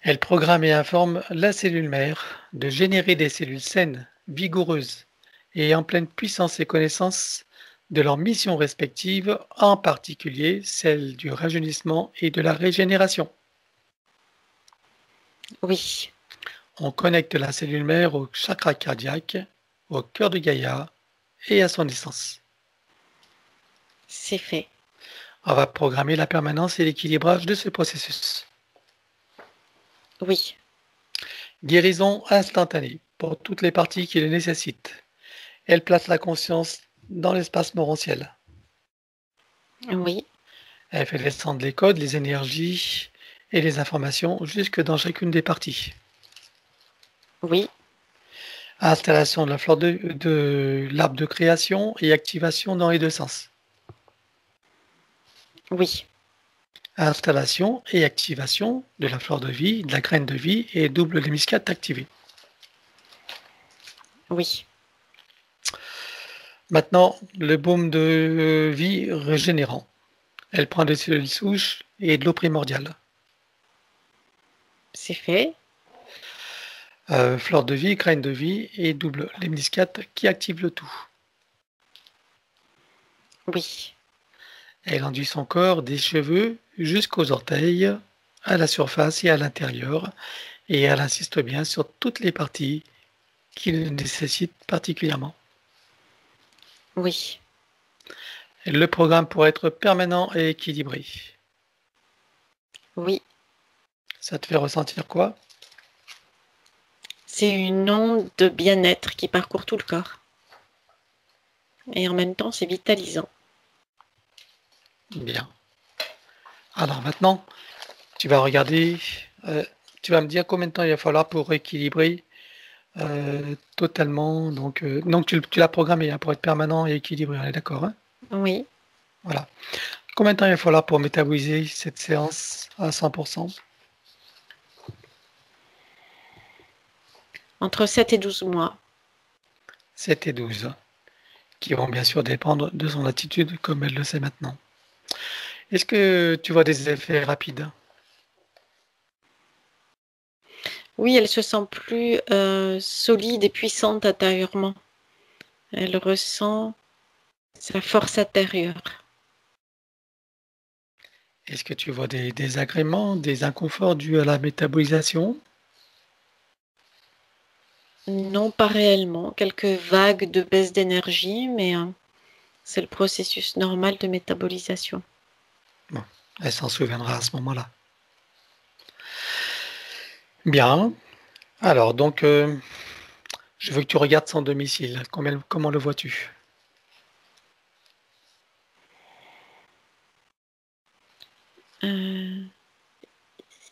Elle programme et informe la cellule mère de générer des cellules saines, vigoureuses et en pleine puissance et connaissance de leurs missions respectives, en particulier celle du rajeunissement et de la régénération. oui, On connecte la cellule mère au chakra cardiaque, au cœur de Gaïa et à son essence. c'est fait. On va programmer la permanence et l'équilibrage de ce processus. Oui, Guérison instantanée pour toutes les parties qui le nécessitent. Elle place la conscience dans l'espace morantiel. oui, Elle fait descendre les codes, les énergies et les informations jusque dans chacune des parties. oui, Installation de la fleur de l'arbre de création et activation dans les deux sens. oui, Installation et activation de la fleur de vie, de la graine de vie et double l'hémiscate activé. oui, Maintenant, le baume de vie régénérant. Elle prend des cellules souches et de l'eau primordiale. c'est fait. Fleur de vie, graine de vie et double l'hémiscate qui active le tout. Oui, Elle enduit son corps des cheveux jusqu'aux orteils, à la surface et à l'intérieur, et elle insiste bien sur toutes les parties qui le nécessitent particulièrement. oui, Le programme pour être permanent et équilibré. oui. Ça te fait ressentir quoi? C'est une onde de bien-être qui parcourt tout le corps. Et en même temps, c'est vitalisant. Bien. Alors maintenant, tu vas regarder, euh, tu vas me dire combien de temps il va falloir pour équilibrer totalement. Donc tu l'as programmé hein, pour être permanent et équilibré, on est d'accord, hein? Oui. Voilà. Combien de temps il va falloir pour métaboliser cette séance à 100%? Entre 7 et 12 mois. 7 et 12, qui vont bien sûr dépendre de son attitude comme elle le sait maintenant. Est-ce que tu vois des effets rapides? Oui, elle se sent plus solide et puissante intérieurement. Elle ressent sa force intérieure. Est-ce que tu vois des désagréments, des inconforts dus à la métabolisation? Non, pas réellement. Quelques vagues de baisse d'énergie, mais c'est le processus normal de métabolisation. Bon, elle s'en souviendra à ce moment-là. Bien. Alors, je veux que tu regardes son domicile. Comment le vois-tu?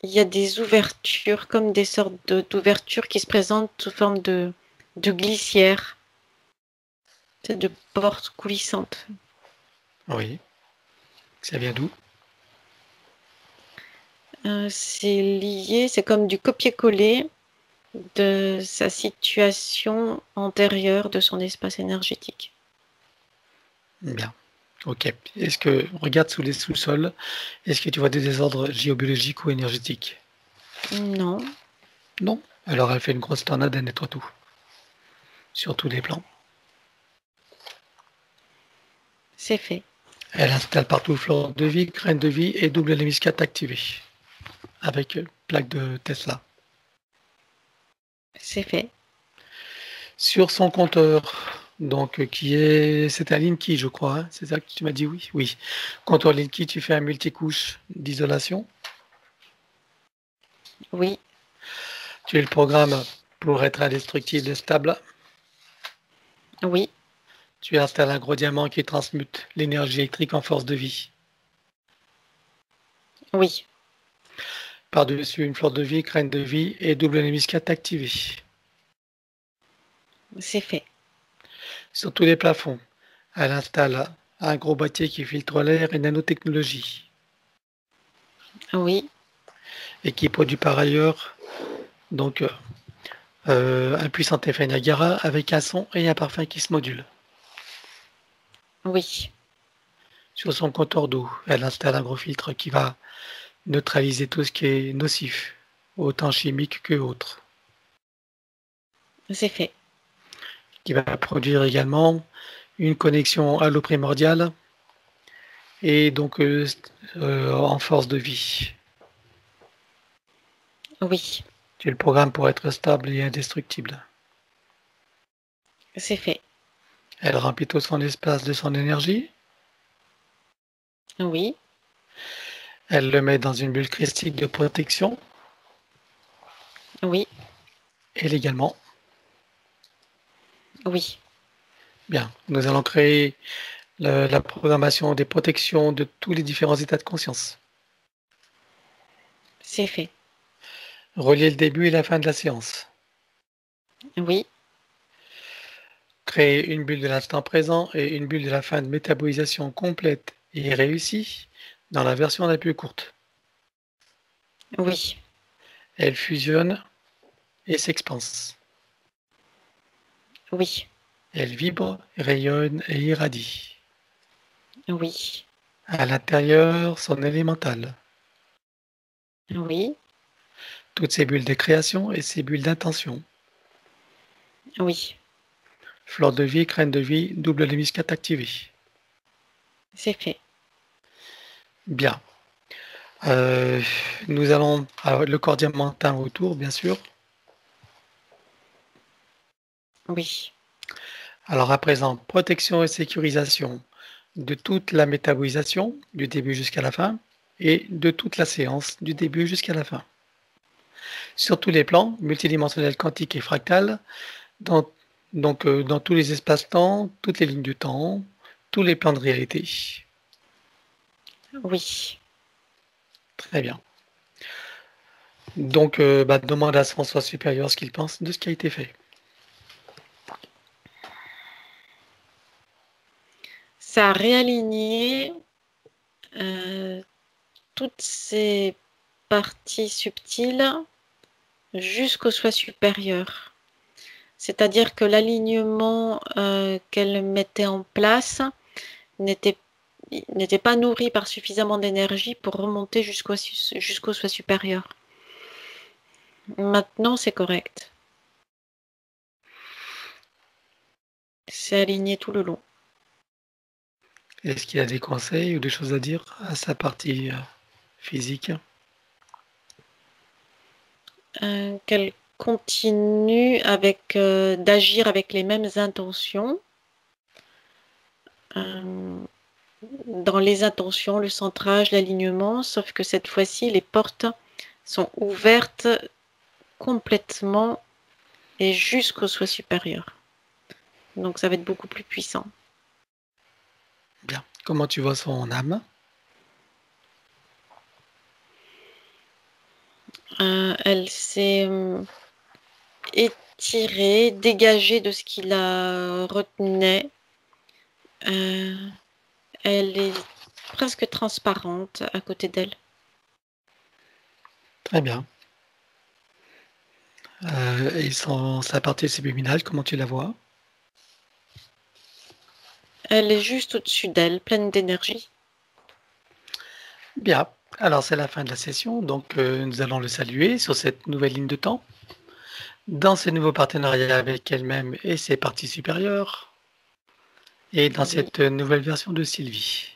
Il y a des ouvertures, comme des sortes d'ouvertures qui se présentent sous forme de glissières, de portes coulissantes. Oui. Ça vient d'où? C'est lié, c'est comme du copier-coller de sa situation antérieure de son espace énergétique. Bien. Ok. Regarde sous les sous-sols, est-ce que tu vois des désordres géobiologiques ou énergétiques? Non, Non. Alors elle fait une grosse tornade à nettoie tout, sur tous les plans. c'est fait. Elle installe partout fleur de vie, graine de vie et double l'hémiscate activé avec plaque de Tesla. C'est fait. Sur son compteur, c'est un Linky, je crois, hein, c'est ça que tu m'as dit, oui? Oui. Compteur Linky, tu fais un multicouche d'isolation. Oui, Tu le programmes pour être indestructible et stable. oui, Tu installes un gros diamant qui transmute l'énergie électrique en force de vie. Oui, Par-dessus, une fleur de vie, graine de vie et double hélice activée. c'est fait. Sur tous les plafonds, elle installe un gros boîtier qui filtre l'air et nanotechnologie Oui, et qui produit par ailleurs donc un puissant effet Niagara avec un son et un parfum qui se modulent. oui, Sur son compteur d'eau, elle installe un gros filtre qui va neutraliser tout ce qui est nocif, autant chimique que autre, c'est fait. qui va produire également une connexion à l'eau primordiale et donc en force de vie. Oui, Tu le programme pour être stable et indestructible. c'est fait. Elle remplit tout son espace de son énergie. Oui, Elle le met dans une bulle christique de protection oui, et légalement. oui, Bien, nous allons créer la programmation des protections de tous les différents états de conscience. c'est fait. Relier le début et la fin de la séance. Oui, Créer une bulle de l'instant présent et une bulle de la fin de métabolisation complète et réussie dans la version la plus courte. oui, Elle fusionne et s'expanse. oui, Elle vibre, rayonne et irradie. oui, À l'intérieur, son élémental. oui, Toutes ces bulles de création et ces bulles d'intention. oui, Fleur de vie, graine de vie, double hélice activée. c'est fait. Bien. Euh, nous allons avoir le corps diamantin autour, bien sûr. Oui, Alors à présent, protection et sécurisation de toute la métabolisation, du début jusqu'à la fin, et de toute la séance, du début jusqu'à la fin. Sur tous les plans, multidimensionnels, quantiques et fractales, dans, dans tous les espaces-temps, toutes les lignes du temps, tous les plans de réalité. oui. Très bien. Donc, demande à son soi supérieur ce qu'il pense de ce qui a été fait. Ça a réaligné euh, toutes ces parties subtiles jusqu'au soi supérieur. C'est-à-dire que l'alignement qu'elle mettait en place n'était n'était pas nourri par suffisamment d'énergie pour remonter jusqu'au soi supérieur. Maintenant, c'est correct. C'est aligné tout le long. Est-ce qu'il y a des conseils ou des choses à dire à sa partie physique? Qu'elle continue d'agir avec les mêmes intentions. Dans les intentions, le centrage, l'alignement, sauf que cette fois-ci, les portes sont ouvertes complètement et jusqu'au soi supérieur. Donc ça va être beaucoup plus puissant. Bien. Comment tu vois son âme? Elle s'est étirée, dégagée de ce qui la retenait. Elle est presque transparente à côté d'elle. Très bien. Et sa partie subliminale, comment tu la vois? Elle est juste au-dessus d'elle, pleine d'énergie. Bien. Alors, c'est la fin de la session, donc nous allons le saluer sur cette nouvelle ligne de temps, dans ce nouveau partenariat avec elle-même et ses parties supérieures, et dans Oui, cette nouvelle version de Sylvie.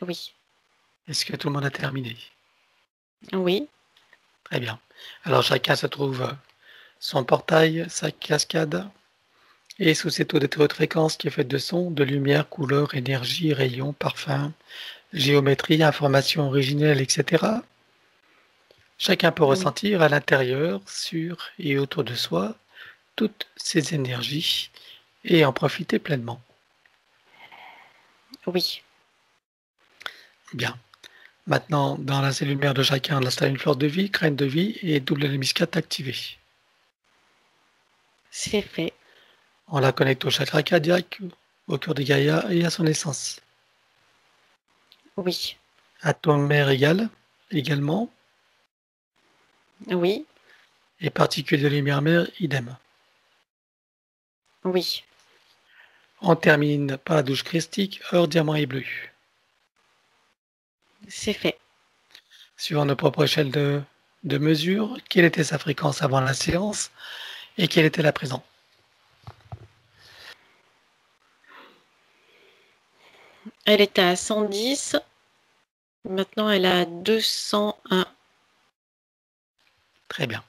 oui, Est-ce que tout le monde a terminé? oui, Très bien. Alors, chacun se trouve son portail, sa cascade, et sous cette haute fréquence qui est faite de sons, de lumière, couleurs, énergie, rayons, parfums, géométrie, informations originelles, etc. Chacun peut oui, ressentir à l'intérieur, sur et autour de soi, toutes ces énergies et en profiter pleinement. oui. Bien. Maintenant, dans la cellule mère de chacun, on installe une fleur de vie, graine de vie et double hémiscate activée. C'est fait. On la connecte au chakra cardiaque, au cœur de Gaïa et à son essence. Oui. Atome mère également. Oui. Et particules de lumière mère, idem. Oui. On termine par la douche christique, or, diamant et bleu. C'est fait. Suivant nos propres échelles de mesure, quelle était sa fréquence avant la séance et quelle était la présent? Elle était à 110. Maintenant, elle est à 201. Très bien.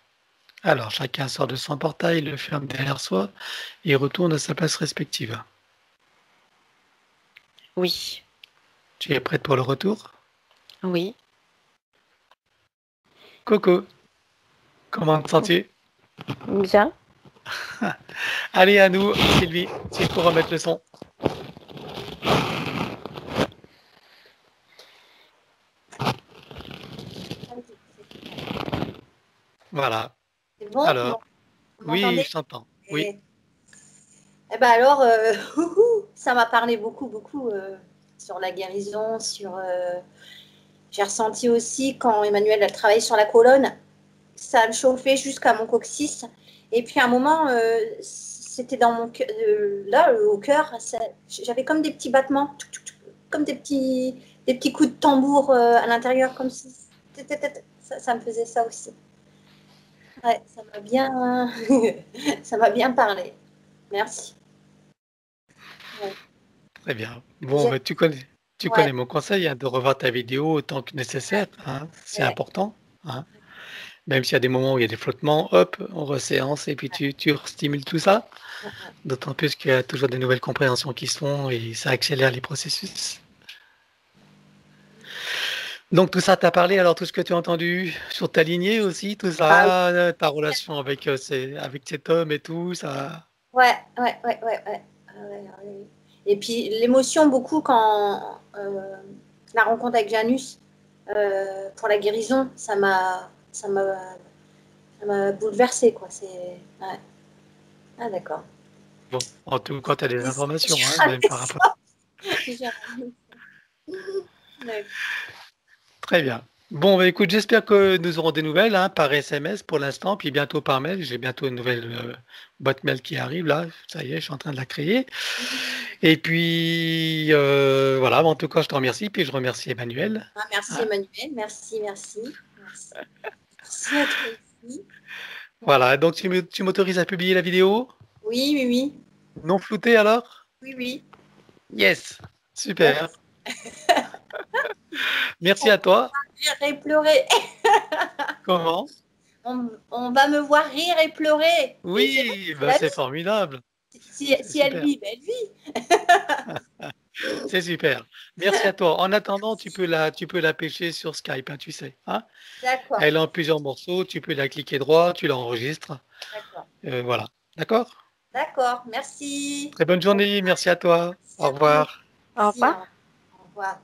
Alors, chacun sort de son portail, le ferme derrière soi et retourne à sa place respective. Oui. Tu es prête pour le retour? Oui. Coco, comment te sens-tu? Bien. Allez, à nous, Sylvie, s'il faut remettre le son. Voilà. C'est bon? Alors, Vous oui, m'entendez? je t'entends. Oui. Eh ben alors, ça m'a parlé beaucoup sur la guérison, j'ai ressenti aussi quand Emmanuel a travaillé sur la colonne, ça me chauffait jusqu'à mon coccyx. Et puis à un moment, c'était dans mon cœur, là, au cœur, j'avais comme des petits battements, comme des petits coups de tambour à l'intérieur, comme si ça me faisait ça aussi. Ouais, ça m'a bien, ça m'a bien parlé. Merci. Ouais. Très bien. Bon, bah, tu connais Ouais, mon conseil, hein, de revoir ta vidéo autant que nécessaire, hein, c'est ouais, important, hein. Même s'il y a des moments où il y a des flottements, hop, on reséance et puis tu stimules tout ça. D'autant plus qu'il y a toujours des nouvelles compréhensions qui se font et ça accélère les processus. Donc tout ça t'a parlé, alors tout ce que tu as entendu sur ta lignée aussi, tout Ah, ça, ta relation avec cet homme et tout, ça. ouais. Ouais. Et puis l'émotion beaucoup quand la rencontre avec Janus pour la guérison, ça m'a bouleversée quoi. C'est ouais. Ah d'accord. Bon, en tout cas, tu as des informations, hein, J'ai même par rapport. ramené ça. D'accord. Très bien. Bon, bah, écoute, j'espère que nous aurons des nouvelles, hein, par SMS pour l'instant, puis bientôt par mail. J'ai bientôt une nouvelle boîte mail qui arrive là. Ça y est, je suis en train de la créer. Et puis voilà, en tout cas, je te remercie, puis je remercie Emmanuel. Ah, merci Hein. Emmanuel, merci. Merci à toi aussi. Voilà, donc tu m'autorises à publier la vidéo? Oui. Non floutée alors? Oui. Yes, super. Yes. Merci à toi. Rire et pleurer. Comment? On va me voir rire et pleurer. Et c'est bon, Oui, c'est bah, la c'est vie. formidable. Si elle Super. vit, ben elle vit. C'est super. Merci à toi. En attendant, tu peux la pêcher sur Skype, hein, tu sais. Hein. D'accord, Elle est en plusieurs morceaux. Tu peux la cliquer droit, tu l'enregistres. d'accord. Voilà. D'accord? D'accord, merci. Très bonne journée. Merci à toi. Merci Au à vous. revoir. Merci, au revoir.